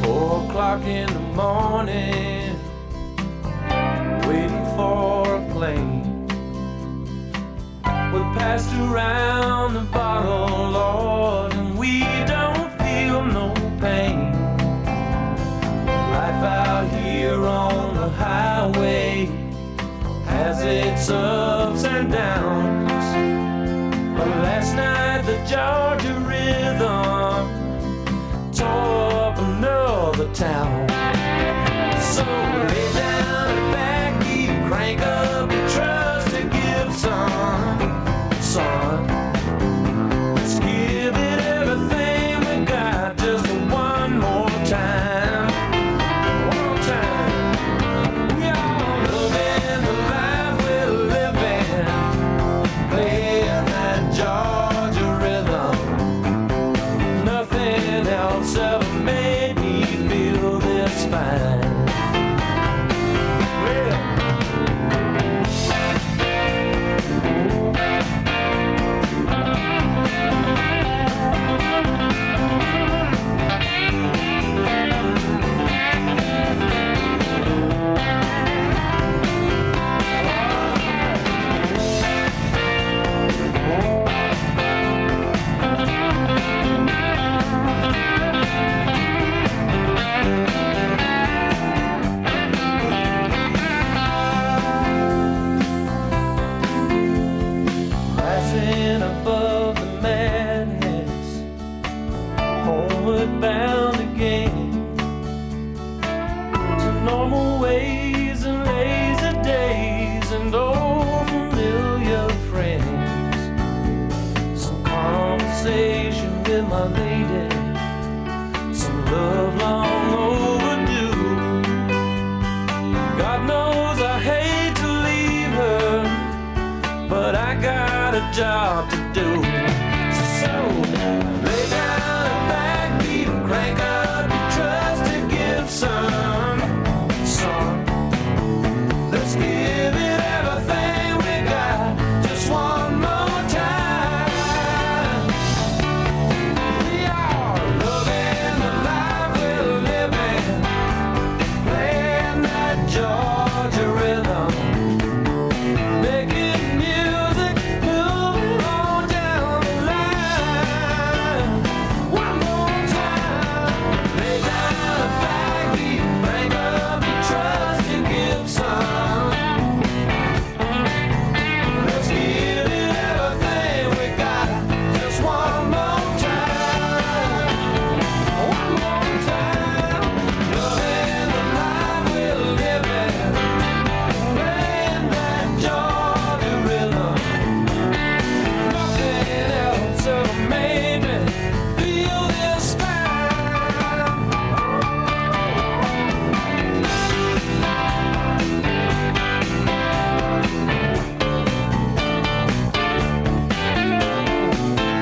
4 o'clock in the morning, waiting for a plane. We passed around the bottle, Lord, and we don't feel no pain. Life out here on the highway has its ups and downs. But last night the Georgia rhythm tore up another town. So lay down the backbeat and crank up your trusty Gibson, son. Let's give it everything we got just one more time. One more time. We all loving the life we're living, my lady, some love long overdue. God knows I hate to leave her, but I got a job to do. So lay down and backbeat and crank up your trusty Gibson. Son, let's give it everything we got, just one more time. We are loving the life we're living, playing that Georgia rhythm, making music, moving on down the line. One more time, lay down a backbeat, bring up your trusty Gibson. Let's give it everything we got, just one more time. One more time, loving the life we're living, playing that Georgia rhythm. Nothing else ever made me feel this fine.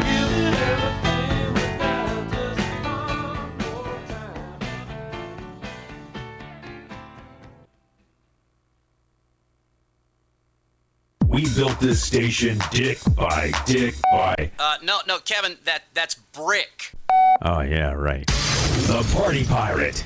Give it everything we got, just one more time. We built this station dick by dick by. No, Kevin, that's brick. Oh, yeah, right. The Party Pirate.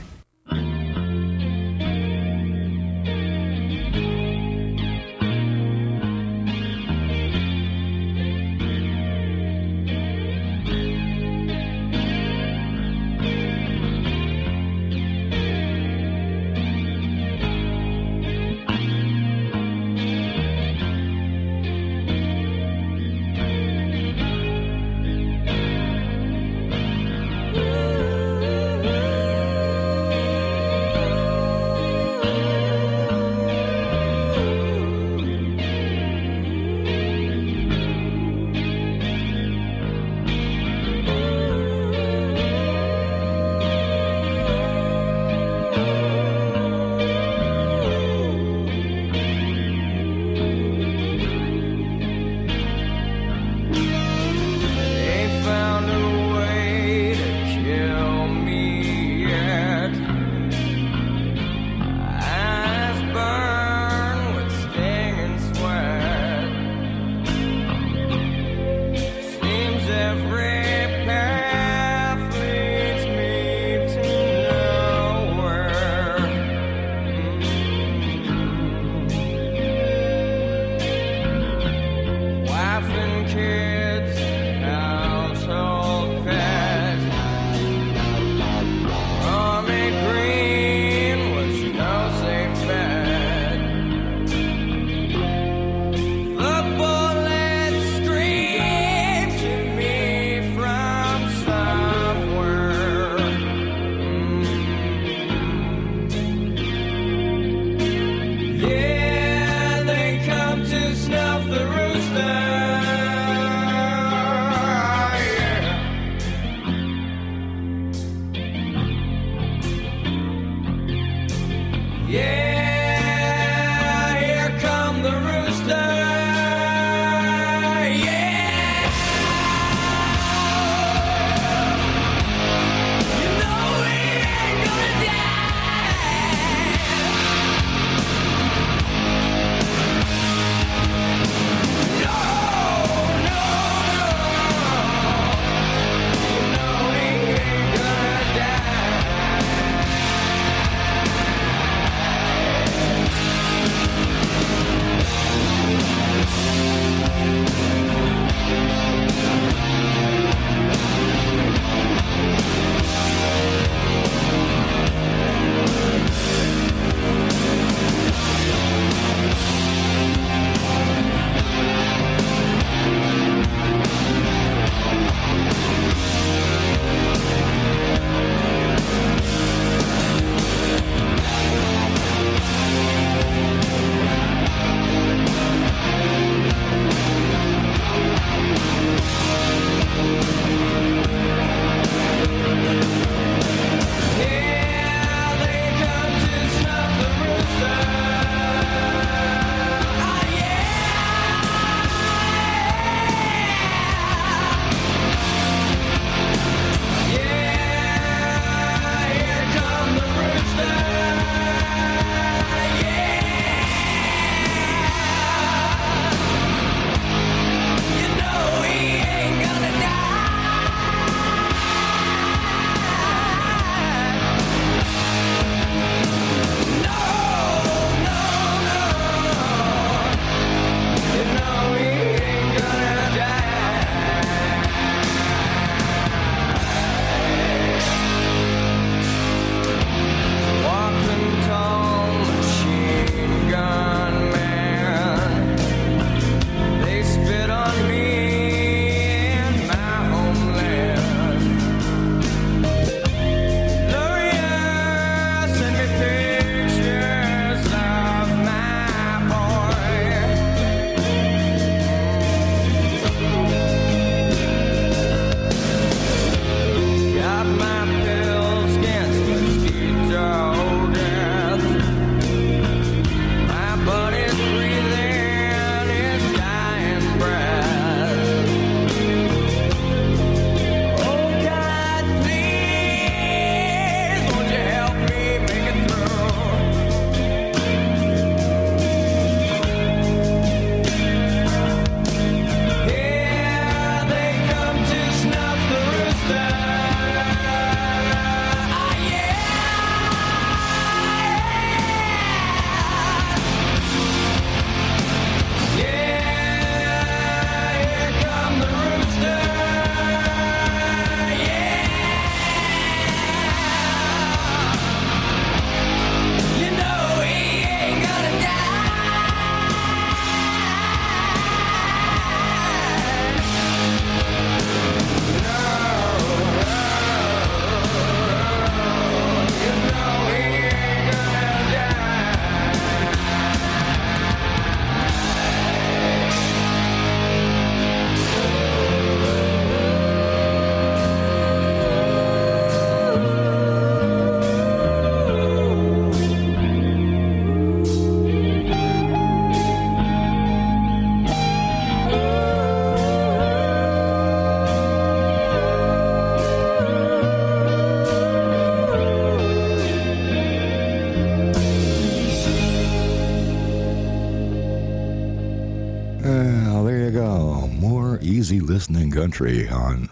easy listening country on.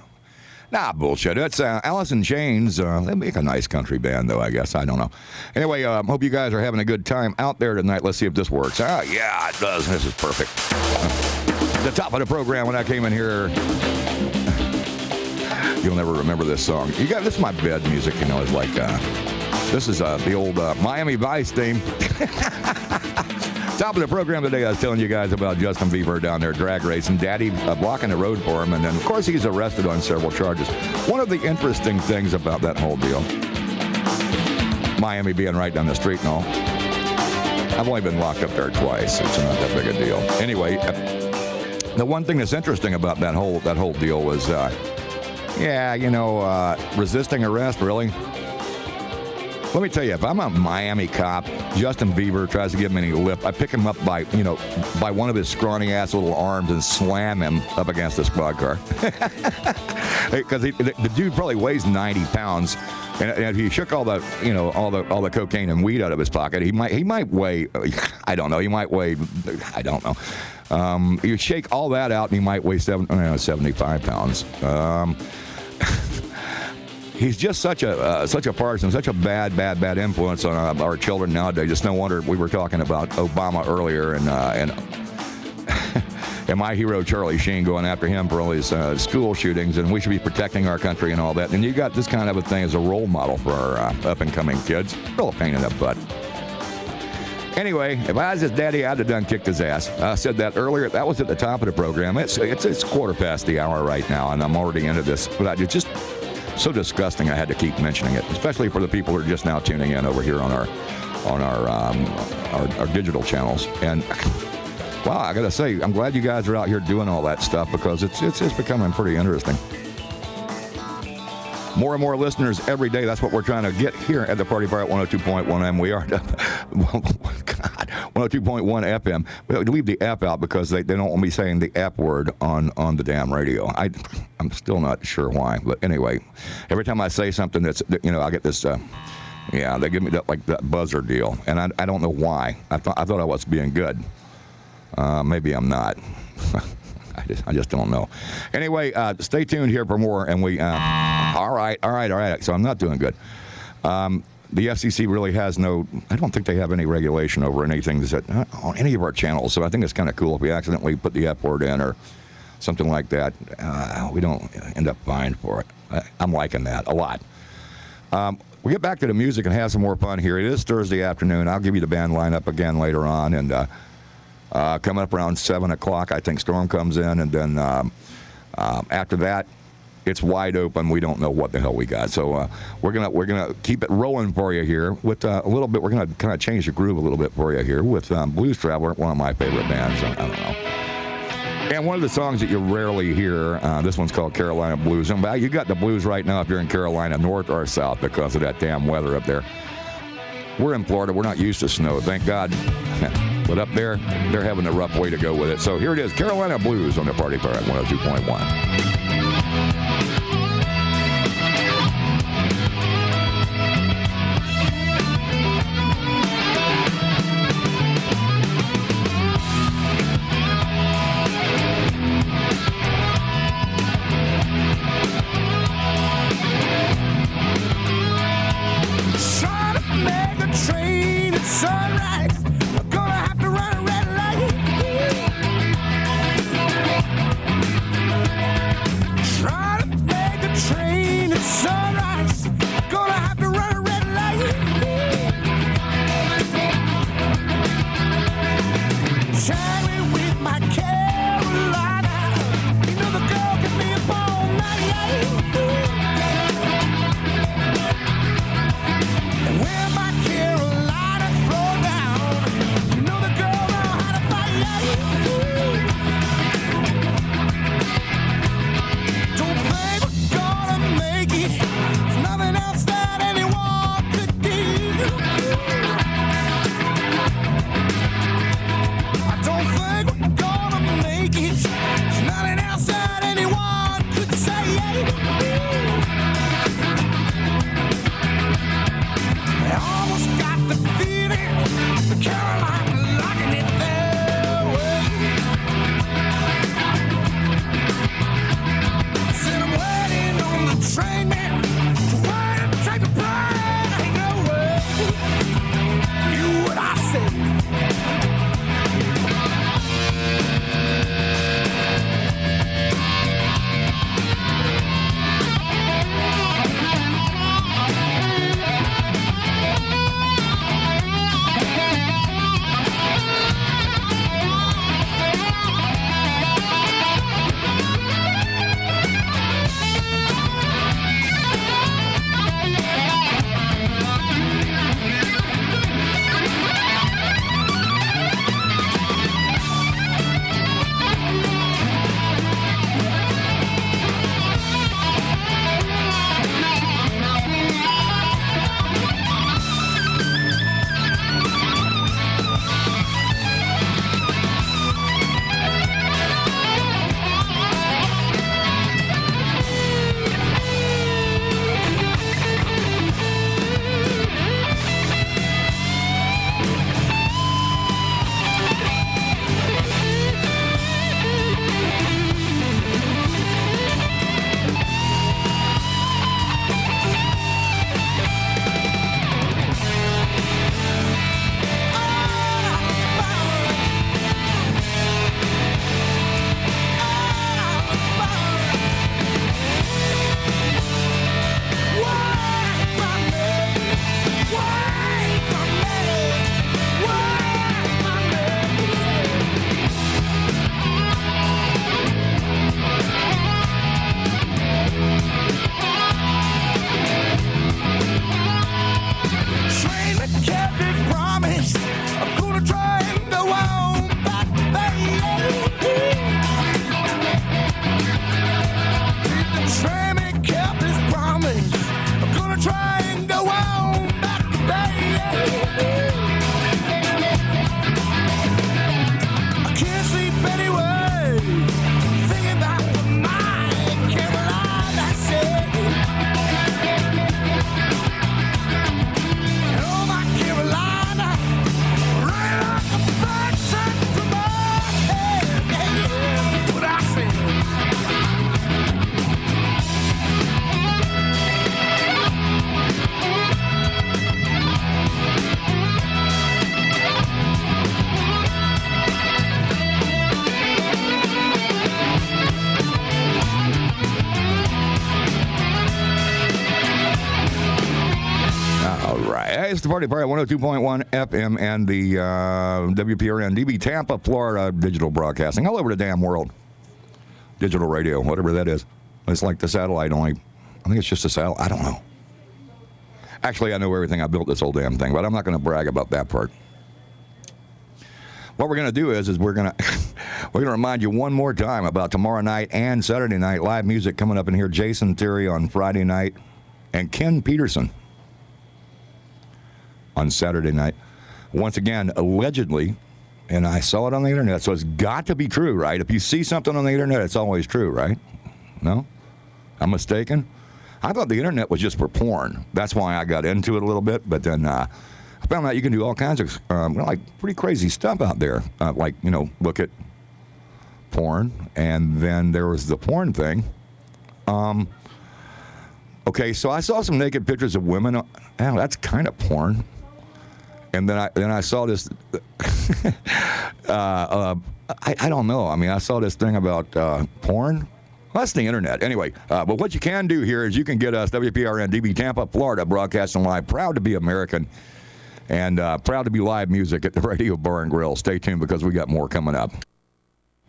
Nah, bullshit. It's Alice in Chains. They make a nice country band, though, I guess. I don't know. Anyway, hope you guys are having a good time out there tonight. Let's see if this works. Yeah, it does. This is perfect. The top of the program when I came in here. You'll never remember this song. This is my bed music, you know. It's like, this is the old Miami Vice theme. Top of the program today, I was telling you guys about Justin Bieber down there drag racing. Daddy blocking the road for him, and then, of course, he's arrested on several charges. One of the interesting things about that whole deal, Miami being right down the street and all, I've only been locked up there twice. It's not that big a deal. Anyway, the one thing that's interesting about that whole deal was, resisting arrest, really? Let me tell you, if I'm a Miami cop, Justin Bieber tries to give him any lip, I pick him up by one of his scrawny ass little arms and slam him up against the squad car. Because the dude probably weighs 90 pounds, and if he shook all the cocaine and weed out of his pocket, he might weigh, I don't know, I don't know. You shake all that out, and he might weigh 75 pounds. He's just such a partisan, such a bad influence on our children nowadays. Just no wonder we were talking about Obama earlier and and my hero Charlie Sheen going after him for all his school shootings, and we should be protecting our country and all that. And you got this kind of a thing as a role model for our up and coming kids. Real pain in the butt. Anyway, if I was his daddy, I'd have done kicked his ass. I said that earlier. That was at the top of the program. It's quarter past the hour right now, and I'm already into this. But it's just so disgusting. I had to keep mentioning it, especially for the people who are just now tuning in over here on our digital channels. And wow, I gotta say, I'm glad you guys are out here doing all that stuff, because it's becoming pretty interesting. More and more listeners every day. That's what we're trying to get here at the Party Pirate 102.1 M. We are, God, 102.1 FM. We leave the F out because they don't want me saying the F word on the damn radio. I'm still not sure why, but anyway, every time I say something that's, I get this, they give me that buzzer deal, and I don't know why. I thought I was being good. Maybe I'm not. I just don't know. Anyway, stay tuned here for more, and we. All right. So I'm not doing good. The FCC really has no. I don't think they have any regulation over anything that's on any of our channels. So I think it's kind of cool if we accidentally put the F word in or something like that. We don't end up fined for it. I'm liking that a lot. We'll get back to the music and have some more fun here. It is Thursday afternoon. I'll give you the band lineup again later on, and. Coming up around 7 o'clock, I think Storm comes in, and then after that, it's wide open. We don't know what the hell we got, so we're gonna keep it rolling for you here with a little bit. We're gonna kind of change the groove a little bit for you here with Blues Traveler, one of my favorite bands. I don't know. And one of the songs that you rarely hear, this one's called Carolina Blues. And you got the blues right now if you're in Carolina, north or south, because of that damn weather up there. We're in Florida. We're not used to snow, thank God. But up there, they're having a rough way to go with it. So here it is, Carolina Blues on the Party Pirate 102.1. All right. Hey, it's the Party Pirate 102.1 FM and the WPRN DB Tampa, Florida digital broadcasting all over the damn world. Digital radio, whatever that is. It's like the satellite only. I think it's just a satellite. I don't know. Actually, I know everything. I built this whole damn thing, but I'm not going to brag about that part. What we're going to do is we're going to remind you one more time about tomorrow night and Saturday night live music coming up in here. Jason Terry on Friday night and Ken Peterson on Saturday night. Once again, allegedly, and I saw it on the internet, so it's got to be true, right? If you see something on the internet, it's always true, right? No? I'm mistaken? I thought the internet was just for porn. That's why I got into it a little bit, but then I found out you can do all kinds of like pretty crazy stuff out there. Like, you know, look at porn, and then there was the porn thing. Okay, so I saw some naked pictures of women. Oh, that's kind of porn. And then I saw this. I don't know. I mean, I saw this thing about porn. Well, that's the internet. Anyway, but what you can do here is you can get us, WPRN DB Tampa, Florida, broadcasting live. Proud to be American and proud to be live music at the Radio Bar and Grill. Stay tuned because we got more coming up.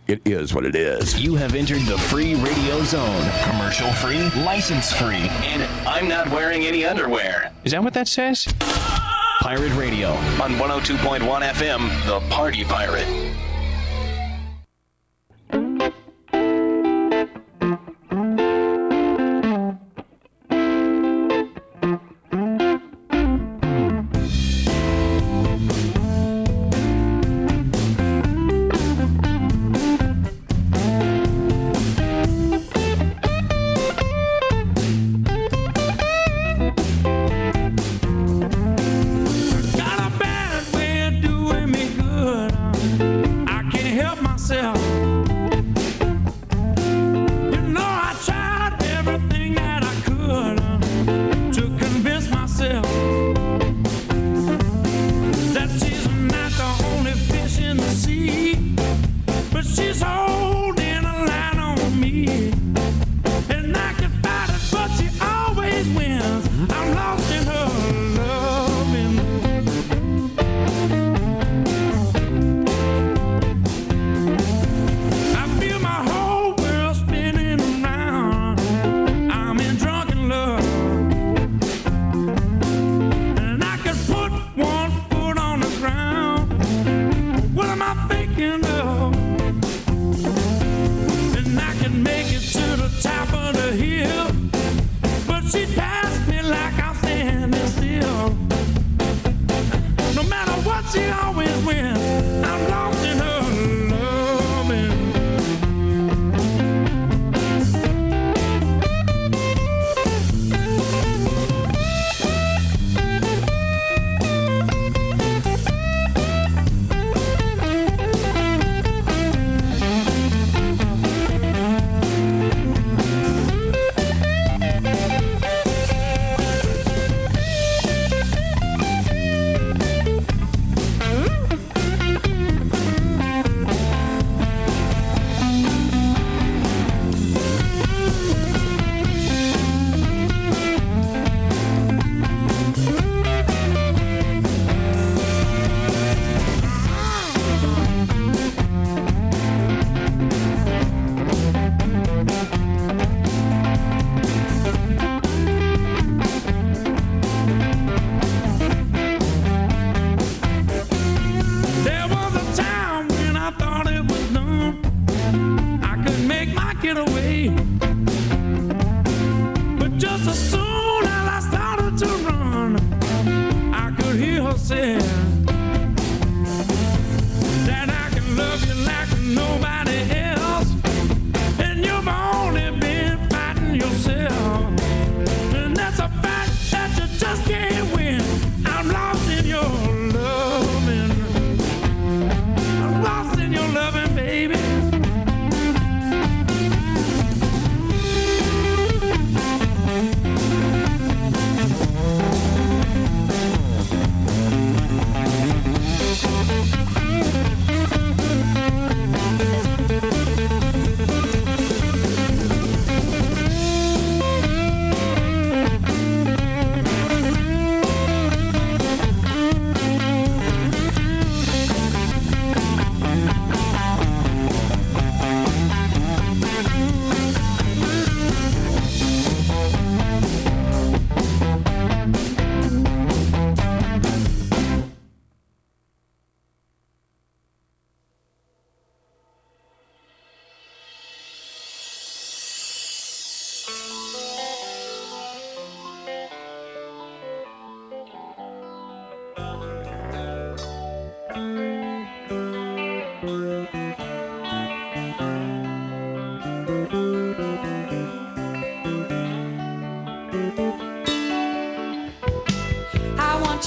It is what it is. You have entered the free radio zone. Commercial free, license free, and I'm not wearing any underwear. Is that what that says? Pirate Radio on 102.1 FM, The Party Pirate.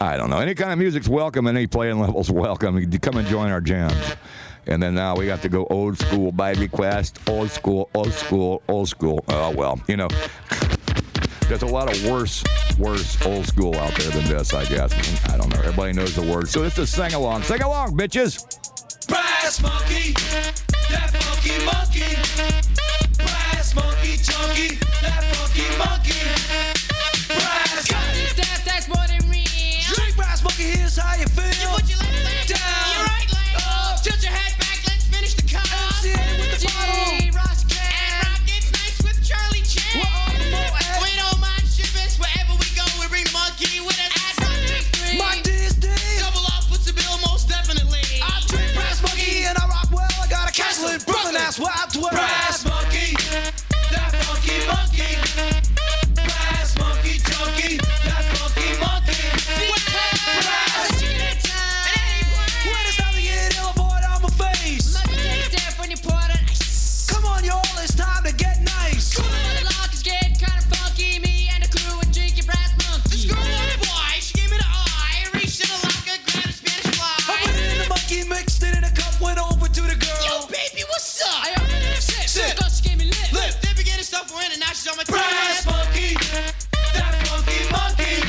I don't know. Any kind of music's welcome. Any playing level's welcome. You come and join our jams. And then now we got to go old school by request. Old school, old school, old school. Oh, well, you know, there's a lot of worse old school out there than this, I guess. I don't know. Everybody knows the words. So this is sing along. Sing along, bitches. Brass monkey, that funky monkey. Brass monkey, chunky, that funky monkey. Brass That's more than real. drink brass monkey, here's how you feel. You put your left leg down, your right leg up, tilt your head back, let's finish the cut. MCA with the bottle. And Rockets nice with Charlie Chan. We're on the Moet. We don't mind shippers, wherever we go, we bring the monkey with us. At Rockets 3. My DSD. Double off puts the bill most definitely. I drink brass monkey and I rock well. I got a castle in Brooklyn, that's where I dwell. Brass monkey, that funky monkey. Brass monkey, junkie, that funky monkey. Brass. When it's time to get ill, boy, on my face. Come on, y'all, it's time to get nice. I put it in the monkey, mixed it in a cup, went over to the girl. Sit. Brass monkey, that funky monkey.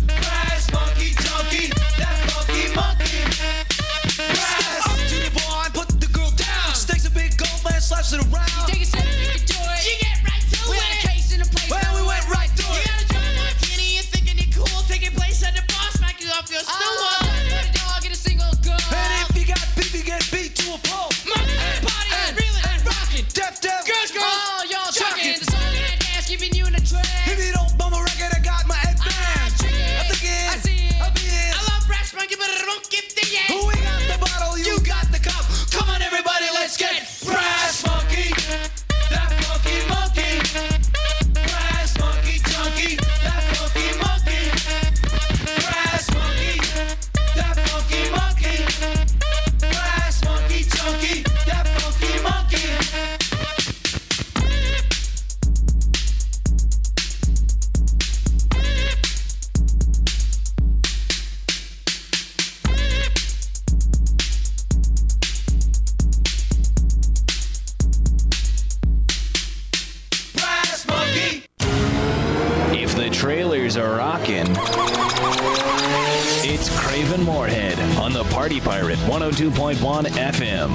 Brass monkey, junkie, that funky monkey. Brass. Up to the bar and put the girl down. She takes a big gulp and slaps it around. Well, we went right through it. And if you got beef, you get beat to a pulp. Deaf, Girls, y'all Jockey. talking. The song and dance, keeping you in the trance. if you don't bum a record, I got my headband. I'm thinking, I'll be in. I love brass monkey, but I don't give the end. We got the bottle, you got the cup. Come on, everybody, let's get brass monkey, that funky monkey. Brass monkey, junkie, that funky monkey. Brass monkey, that funky monkey. Brass monkey, junkie, that funky monkey. Brass monkey. If the trailers are rocking, it's Craven Moorhead on the Party Pirate 102.1 FM.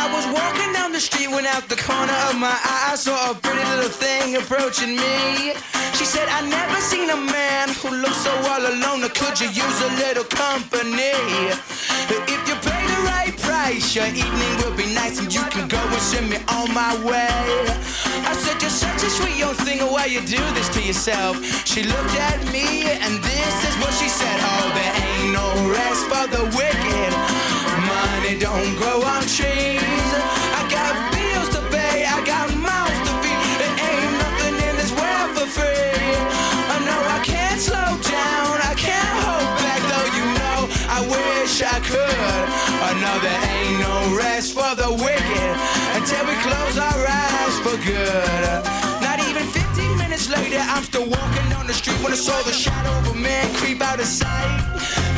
I was walking down the street when out the corner of my eye I saw a pretty little thing approaching me. She said, I never seen a man who looks so all alone. Or could you use a little company? If you pay the right price, your evening will be nice and you can go and send me on my way. I said, you're such a sweet young thing, why you do this to yourself? She looked at me and this is what she said. Oh, there ain't no rest for the wicked. Money don't grow on trees. I got bills to pay, I got mouths to feed. There ain't nothing in this world for free. I know I can't slow down, I can't hold back, though you know I wish I could. I know there ain't no rest for the wicked until we close our eyes for good. Not even 15 minutes later, I'm still walking down the street when I saw the shadow of a man creep out of sight.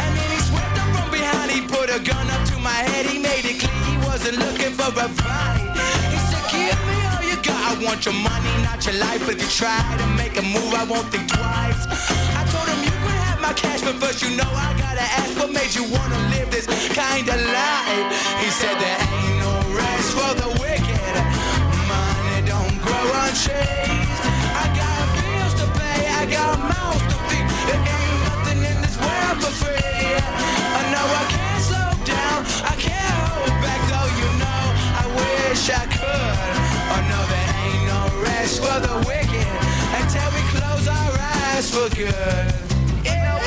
And then he swept up from behind, he put a gun up to my head, he made it clear he wasn't looking for a fight. He said, give me all you got, I want your money, not your life. But if you try to make a move, I won't think twice. I told him you could have my cash, but first you know I gotta ask, what made you wanna live this kind of life? He said there ain't no rest for the wicked. Money don't grow on trees. I got bills to pay, I got mouths to feed. There ain't nothing in this world for free. I know I can't slow down, I can't hold back, though you know I wish I could. I know there ain't no rest for the wicked until we close our eyes for good. Yeah.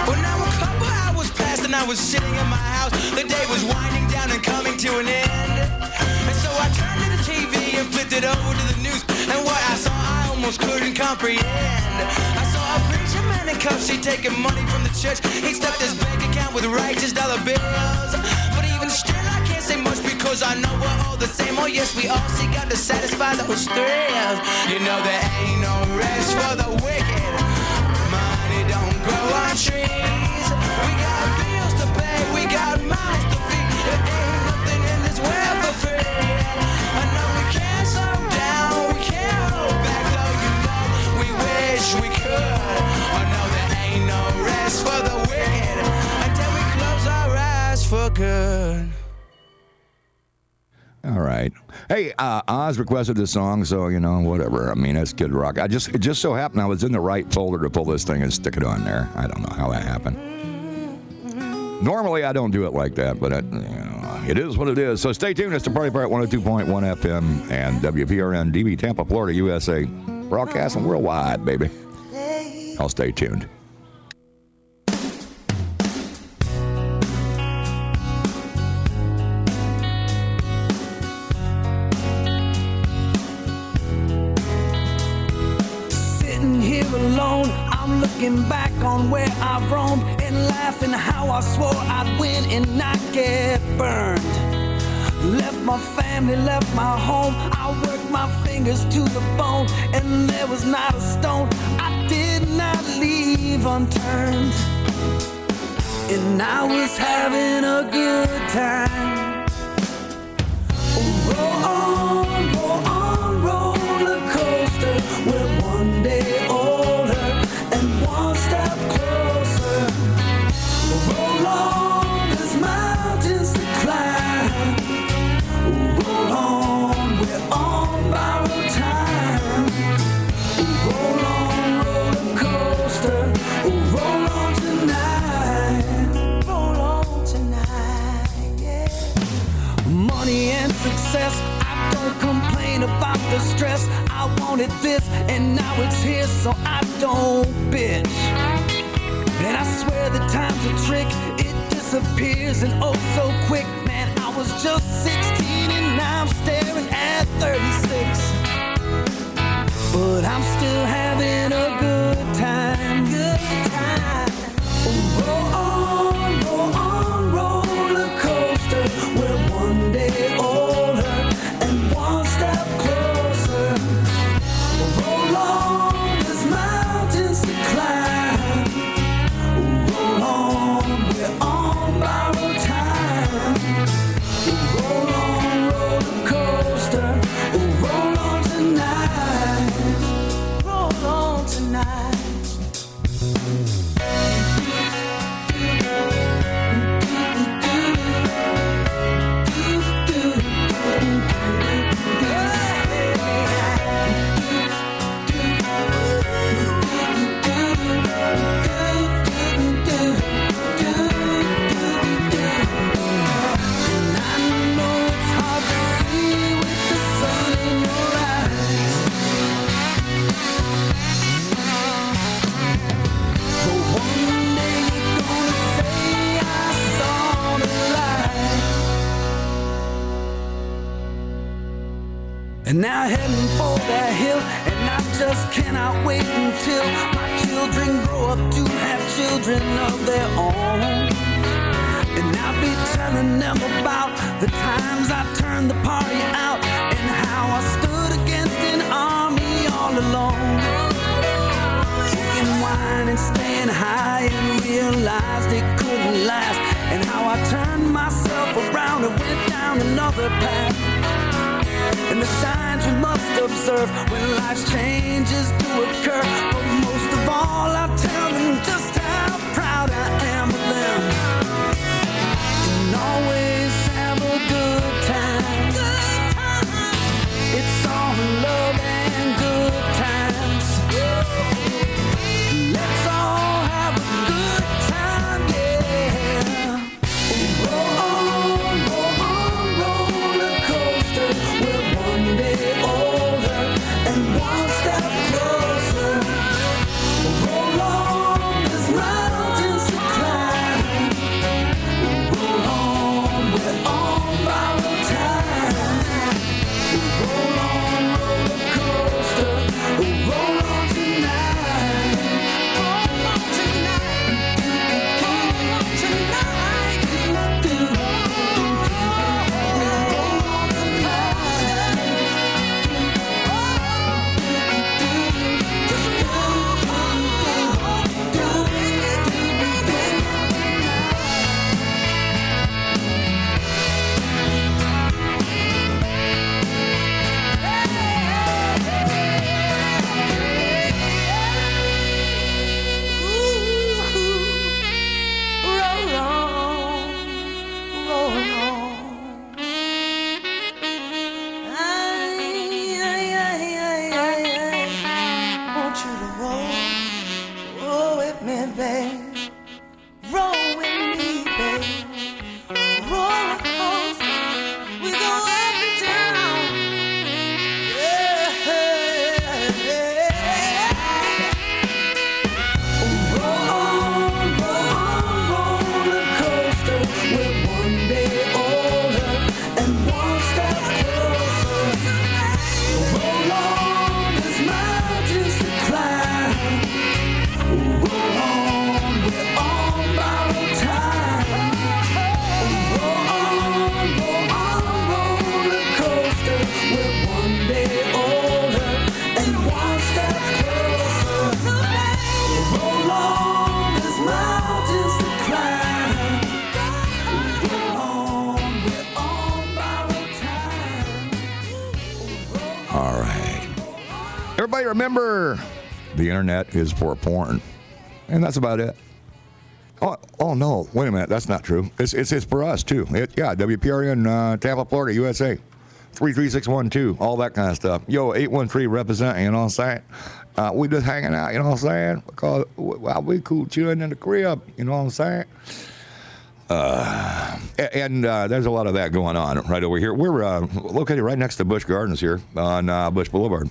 Well, now a couple hours passed and I was sitting in my house. The day was winding down and coming to an end. And so I turned to the TV and flipped it over to the news. And what I saw, I almost couldn't comprehend. I saw a preacher man in cuffs, he taking money from the church. He stuffed his bank account with righteous dollar bills. But even still, I can't say much because I know we're all the same. Oh yes, we all seek out to satisfy those thrills. You know there ain't no rest for the wicked. Money don't grow on trees. We got bills to pay, we got mouths to feed. There ain't nothing in this world for free. I know we can't slow down, we can't hold back, though you know we wish we could. I know there ain't no rest for the wicked until we close our eyes for good. All right. Hey, Oz requested this song, so, you know, whatever. I mean, it's Kid Rock. It just so happened I was in the right folder to pull this thing and stick it on there. I don't know how that happened. Normally, I don't do it like that, but it is what it is. So stay tuned. It's the Party Pirate 102.1 FM and WPRN DB Tampa, Florida, USA. Broadcasting worldwide, baby. I'll stay tuned. Alone, I'm looking back on where I've roamed and laughing how I swore I'd win and not get burned. Left my family, left my home, I worked my fingers to the bone, and there was not a stone I did not leave unturned. And I was having a good time. Roll on, roller coaster, we're one day older and one step closer. Roll on, there's mountains to climb. Roll on, we're on borrowed time. Roll on, roller coaster, roll on tonight. Roll on tonight, yeah. Money and success, I don't complain about the stress. I wanted this and now it's here, so I don't bitch. And I swear the time's a trick, it disappears and oh so quick. Man, I was just 16 and now I'm staring at 36. But I'm still having a good time. Good time. Roll on, roller coaster. We're one day older and one step closer. Roll on, there's mountains to climb. Roll on, we're on borrowed time. Roll on, roller coaster. Roll on tonight. Roll on tonight. And now heading for that hill, and I just cannot wait until my children grow up to have children of their own. And I'll be telling them about the times I turned the party out and how I stood against an army all alone. Drinking wine and staying high and realized it couldn't last, and how I turned myself around and went down another path. And the signs we must observe when life's changes do occur. But most of all, I tell them just how proud I am of them. And always have a good time. Good time. It's all love and good times. Let's all have a good time, yeah. Roll on, roller coaster. We're one day older and one step closer. Roll on, there's Anyway, remember, the internet is for porn. And that's about it. Oh no, wait a minute. That's not true. It's for us, too. WPRN, Tampa, Florida, USA. 33612, all that kind of stuff. Yo, 813 representing, you know what I'm saying? We just hanging out, you know what I'm saying? Because we cool chilling in the crib, you know what I'm saying? And there's a lot of that going on right over here. We're located right next to Busch Gardens here on Busch Boulevard.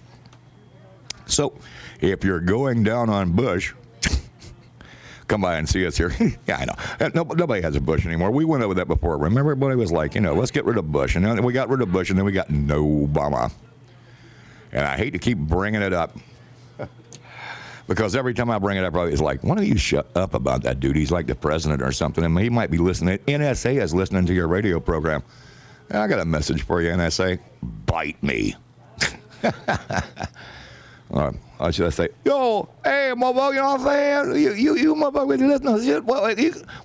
So if you're going down on Busch, come by and see us here. Yeah, I know. Nobody has a Busch anymore. We went over that before. Remember, everybody was like, let's get rid of Busch. And then we got rid of Busch, and then we got no Obama. And I hate to keep bringing it up. Because every time I bring it up, it's like, why don't you shut up about that dude? He's like the president or something. And he might be listening. NSA is listening to your radio program. I got a message for you, NSA. Bite me. Or should I say, yo, hey, motherfucker, you know what I'm saying? You motherfucker, listen to shit.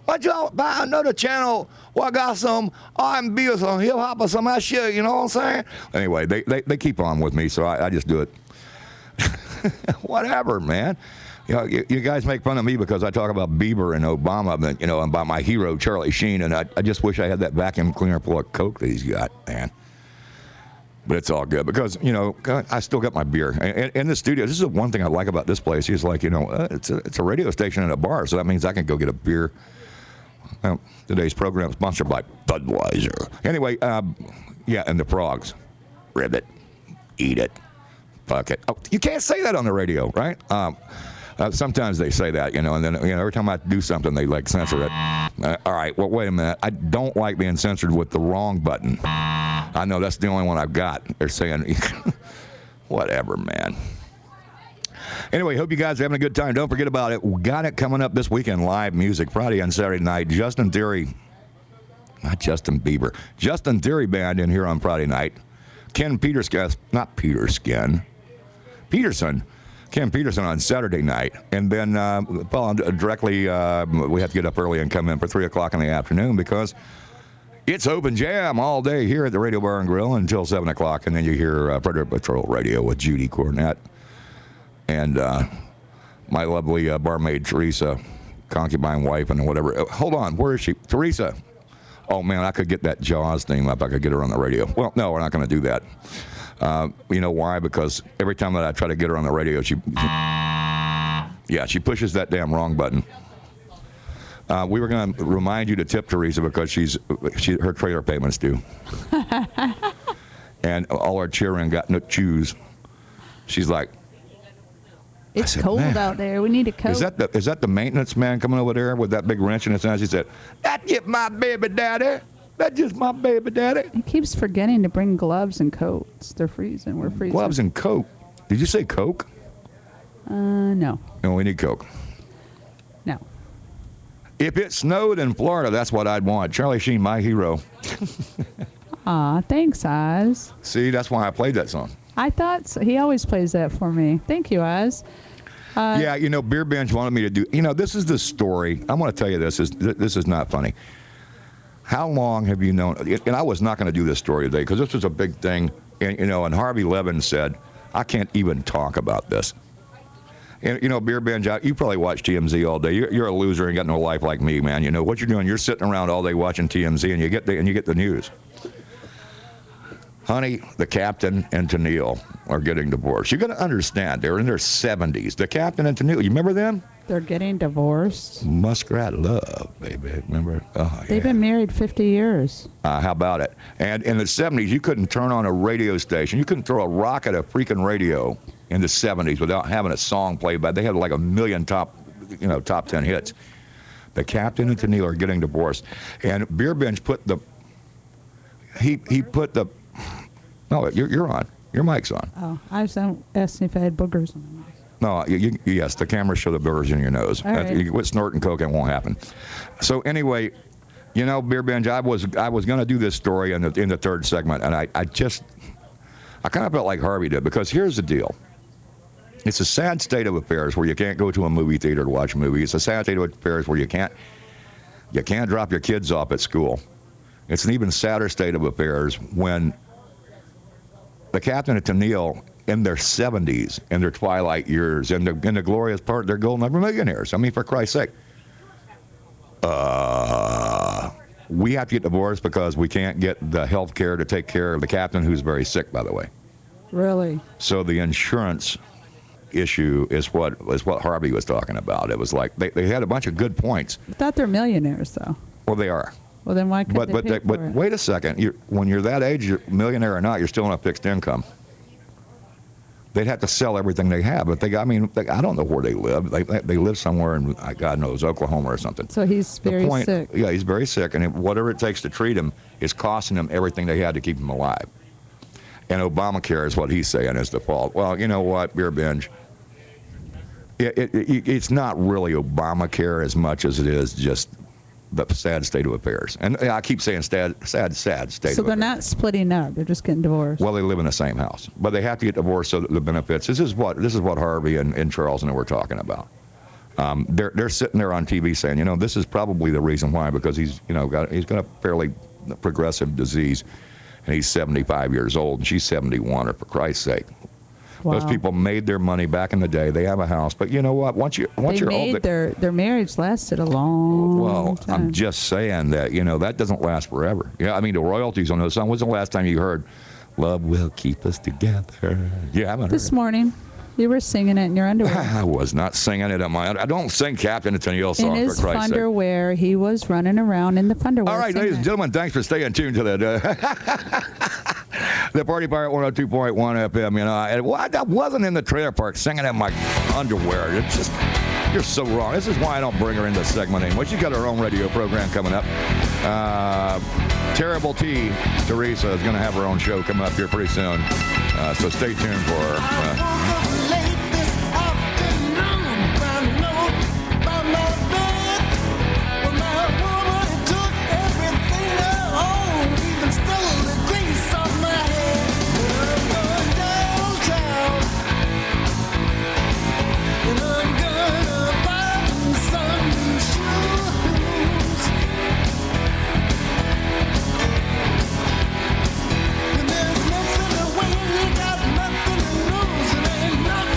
Why y'all buy another channel where I got some R&B or some hip-hop or some of that shit, you know what I'm saying? Anyway, they keep on with me, so I just do it. Whatever, man. You guys make fun of me because I talk about Bieber and Obama, and about my hero, Charlie Sheen, and I just wish I had that vacuum cleaner full of Coke that he's got, man. But it's all good because, I still got my beer. In the studio, this is the one thing I like about this place. He's like, it's a radio station and a bar, so that means I can go get a beer. Well, today's program is sponsored by Budweiser. Anyway, and the frogs. Ribbit. Eat it. Fuck it. Oh, you can't say that on the radio, right? Sometimes they say that, and then every time I do something, they censor it. All right, well, wait a minute. I don't like being censored with the wrong button. I know that's the only one I've got. They're saying, whatever, man. Anyway, hope you guys are having a good time. Don't forget about it. We got it coming up this weekend, live music, Friday and Saturday night. Justin Theory, not Justin Bieber, Justin Theory Band in here on Friday night. Ken Peterson on Saturday night. And then directly, we have to get up early and come in for 3 o'clock in the afternoon because it's open jam all day here at the Radio Bar and Grill until 7 o'clock. And then you hear Predator Patrol Radio with Judy Cornett and my lovely barmaid, Teresa, concubine wife and whatever. Hold on, where is she? Teresa. Oh, man, I could get that Jaws theme up. I could get her on the radio. Well, no, we're not going to do that. You know why? Because every time that I try to get her on the radio, she pushes that damn wrong button. We were going to remind you to tip Teresa because her trailer payment's due. And all our children got no shoes. She's like, it's cold out there. We need a coat. Is that the maintenance man coming over there with that big wrench in his hand? She said, that's just my baby daddy. That's just my baby daddy. He keeps forgetting to bring gloves and coats. They're freezing. We're freezing. Gloves and coat. Did you say Coke? No. No, we need Coke. No. If it snowed in Florida, that's what I'd want. Charlie Sheen, my hero. Aw, thanks, Oz. See, that's why I played that song. I thought so. He always plays that for me. Thank you, Oz. Beer Bench wanted me to do. This is the story. I'm going to tell you this. This is not funny. How long have you known? And I was not going to do this story today because this was a big thing. And Harvey Levin said, I can't even talk about this. And, Beer Bench, you probably watch TMZ all day. You're a loser and got no life like me, man. What you're doing, you're sitting around all day watching TMZ and you get the news. Honey, the captain and Tennille are getting divorced. You're going to understand. They're in their 70s. The captain and Tennille, you remember them? They're getting divorced. Muskrat love, baby. Remember? Oh, They've been married 50 years. How about it? And in the 70s, you couldn't turn on a radio station. You couldn't throw a rock at a freaking radio in the 70s without having a song played by. They had like 1 million top 10 hits. The captain and Tennille are getting divorced. And Beer Bench put the... He put the... No, you're on. Your mic's on. Oh, I was asking if I had boogers on my mouth. No, yes, the cameras show the boogers in your nose. All right. You quit snorting coke, it won't happen. So anyway, Beer Bench, I was going to do this story in the third segment, and I kind of felt like Harvey did, because here's the deal. It's a sad state of affairs where you can't go to a movie theater to watch a movie. It's a sad state of affairs where you can't drop your kids off at school. It's an even sadder state of affairs when the captain and Tennille in their 70s, in their twilight years, in the glorious part, they're golden ever millionaires. I mean, for Christ's sake. We have to get divorced because we can't get the health care to take care of the captain, who's very sick, by the way. Really? So the insurance issue is what Harvey was talking about. It was like they had a bunch of good points. I thought they're millionaires, though. Well, they are. Well, then why couldn't they pay for it? Wait a second. When you're that age, you're millionaire or not, you're still on a fixed income. They'd have to sell everything they have, but I don't know where they live. They live somewhere in, God knows, Oklahoma or something. So he's very sick. Yeah, he's very sick, and whatever it takes to treat him is costing them everything they had to keep him alive. And Obamacare is what he's saying is the fault. Well, you know what, Beer Binge? It's not really Obamacare as much as it is just the sad state of affairs. And I keep saying sad state of affairs. So they're not splitting up; they're just getting divorced. Well, they live in the same house, but they have to get divorced so that the benefits. This is what Harvey and Charles and I were talking about. They're sitting there on TV saying, this is probably the reason why, because he's got a fairly progressive disease, and he's 75 years old, and she's 71. Or for Christ's sake. Wow. Those people made their money back in the day. They have a house, but you know what? Once you're old, their marriage lasted a long time. I'm just saying that that doesn't last forever. Yeah, I mean the royalties on those songs. When's the last time you heard "Love Will Keep Us Together"? Yeah, I haven't heard this morning. You were singing it in your underwear. I was not singing it in my underwear. I don't sing Captain and Tennille songs, in his for Christ's sake. underwear, he was running around in the underwear. All right, ladies and gentlemen, thanks for staying tuned to that. The Party Pirate 102.1 FM. I wasn't in the trailer park singing in my underwear. It's just, you're so wrong. This is why I don't bring her in this segment anymore. She's got her own radio program coming up. Terrible T, Teresa, is going to have her own show coming up here pretty soon. So stay tuned for her. Nothing to lose, and ain't nothing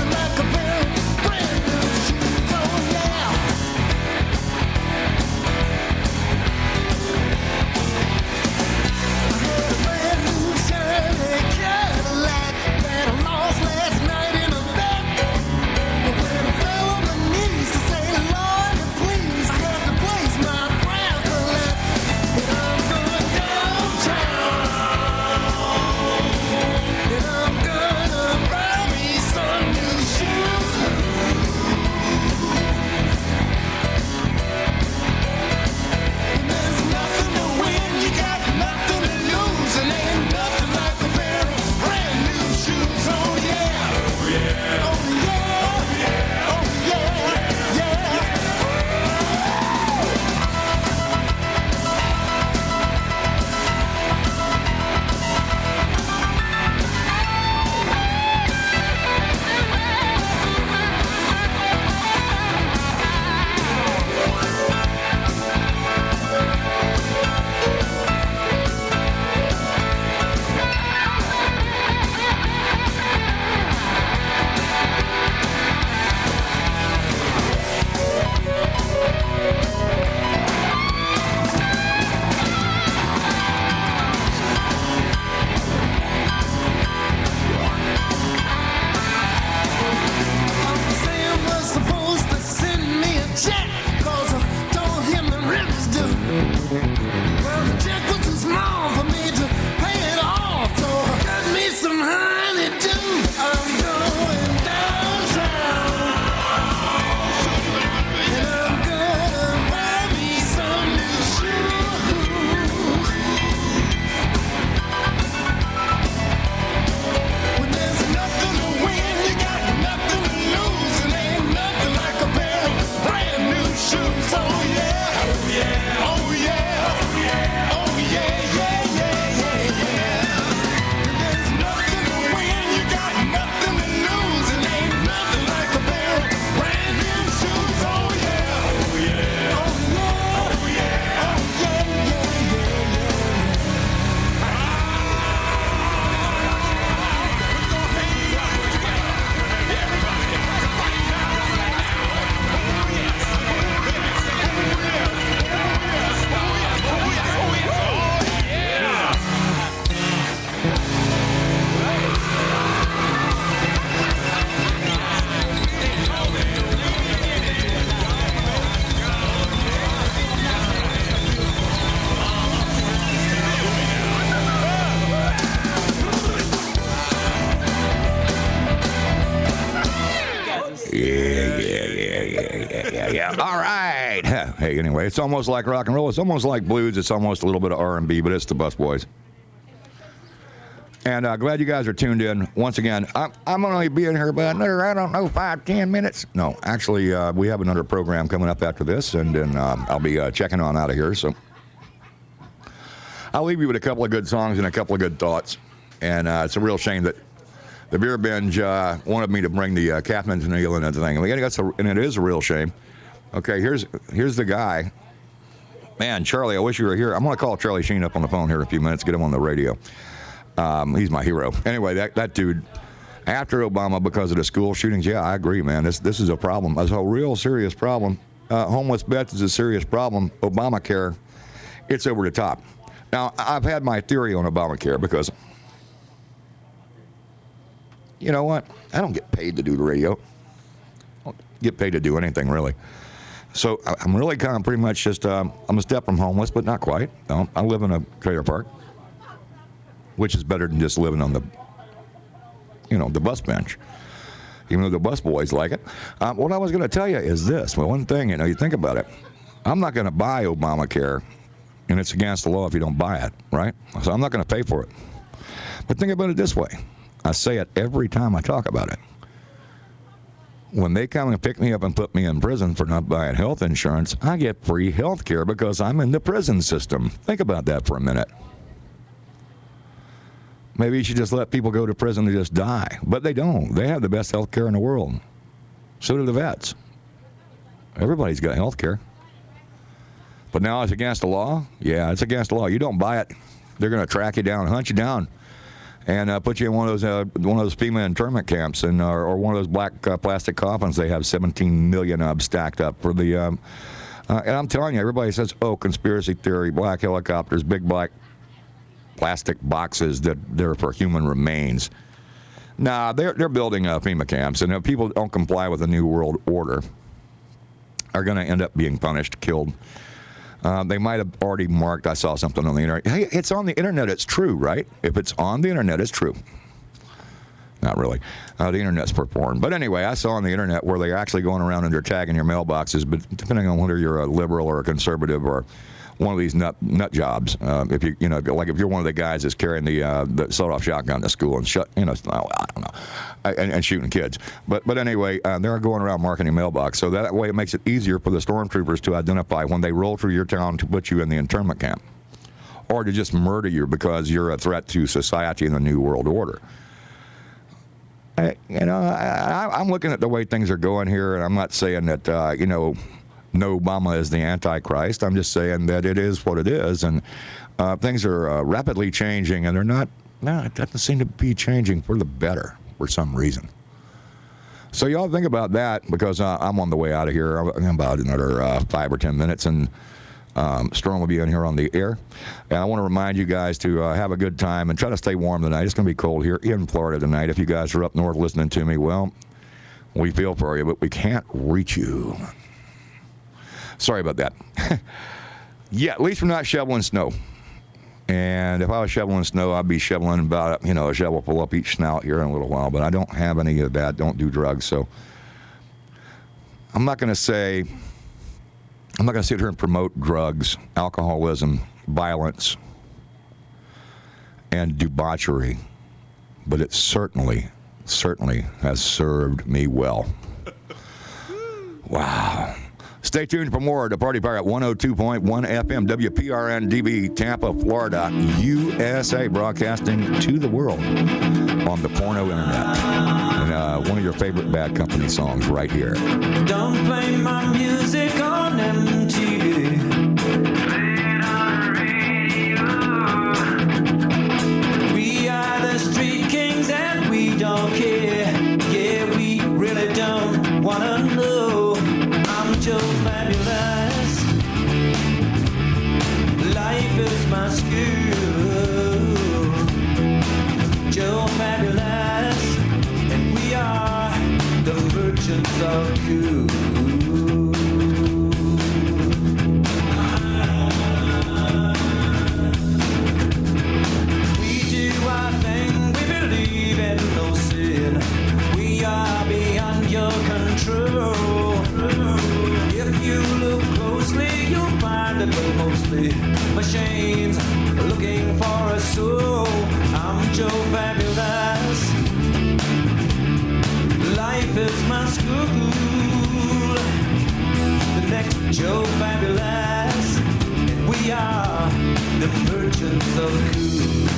hey, anyway, it's almost like rock and roll. It's almost like blues. It's almost a little bit of R&B, but it's the Bus Boys. And glad you guys are tuned in. Once again, I'm going to be in here about another, 5-10 minutes. No, actually, we have another program coming up after this, and then I'll be checking on out of here. So I'll leave you with a couple of good songs and a couple of good thoughts. And it's a real shame that the Beer Binge wanted me to bring the Captain's Neal into the thing. And it is a real shame. Okay, here's the guy. Man, Charlie, I wish you were here. I'm going to call Charlie Sheen up on the phone here in a few minutes, get him on the radio. He's my hero. Anyway, that dude, after Obama, because of the school shootings, yeah, I agree, man. This is a problem. It's a real serious problem. Homeless vets is a serious problem. Obamacare, it's over the top. Now, I've had my theory on Obamacare because, you know what? I don't get paid to do the radio. I don't get paid to do anything, really. So I'm really kind of pretty much just, I'm a step from homeless, but not quite. No, I live in a trailer park, which is better than just living on the, the bus bench, even though the bus boys like it. What I was going to tell you is this. Well, one thing, you think about it. I'm not going to buy Obamacare, and it's against the law if you don't buy it, right? So I'm not going to pay for it. But think about it this way. I say it every time I talk about it. When they come and pick me up and put me in prison for not buying health insurance, I get free health care because I'm in the prison system. Think about that for a minute. Maybe you should just let people go to prison to just die. But they don't. They have the best health care in the world. So do the vets. Everybody's got health care. But now it's against the law? Yeah, it's against the law. You don't buy it, they're going to track you down, hunt you down, and put you in one of those FEMA internment camps or one of those black plastic coffins they have 17 million of stacked up for the... and I'm telling you, everybody says, conspiracy theory, black helicopters, big black plastic boxes that they're for human remains. Nah, they're building FEMA camps, and if people don't comply with the New World Order, are going to end up being punished, killed. They might have already marked, I saw something on the internet. Hey, it's on the internet, it's true, right? If it's on the internet, it's true. Not really. The internet's for porn. But anyway, I saw on the internet where they're actually going around and they're tagging your mailboxes, but depending on whether you're a liberal or a conservative or one of these nut jobs. If you're one of the guys that's carrying the sawed-off shotgun to school and I don't know, and shooting kids. But anyway, they're going around marking your mailbox. So that way it makes it easier for the stormtroopers to identify when they roll through your town to put you in the internment camp, or to just murder you because you're a threat to society and the New World Order. I'm looking at the way things are going here, and I'm not saying that no, Obama is the Antichrist. I'm just saying that it is what it is, and things are rapidly changing, and it doesn't seem to be changing for the better for some reason. So y'all think about that, because I'm on the way out of here. I'm about another 5 or 10 minutes, and Storm will be in here on the air. And I want to remind you guys to have a good time and try to stay warm tonight. It's going to be cold here in Florida tonight. If you guys are up north listening to me, well, we feel for you, but we can't reach you. Sorry about that. Yeah, at least we're not shoveling snow. And if I was shoveling snow, I'd be shoveling about, a shovel full up each snout here in a little while. But I don't have any of that. Don't do drugs. So I'm not going to sit here and promote drugs, alcoholism, violence, and debauchery. But it certainly has served me well. Wow. Stay tuned for more. The Party Pirate 102.1 FM, WPRN DB, Tampa, Florida, USA, broadcasting to the world on the porno internet. And one of your favorite Bad Company songs right here. Don't play my music on MTV. Play it on radio. We are the street kings and we don't care. Yeah, we really don't want to know. I'm Joe Fabulous. Life is my school. Joe Fabulous. And we are the merchants of cool. We do our thing, we believe in no sin. We are beyond your control. If you look closely, So I'm Joe Fabulous. Life is my school. The next Joe Fabulous. And we are the merchants of cool.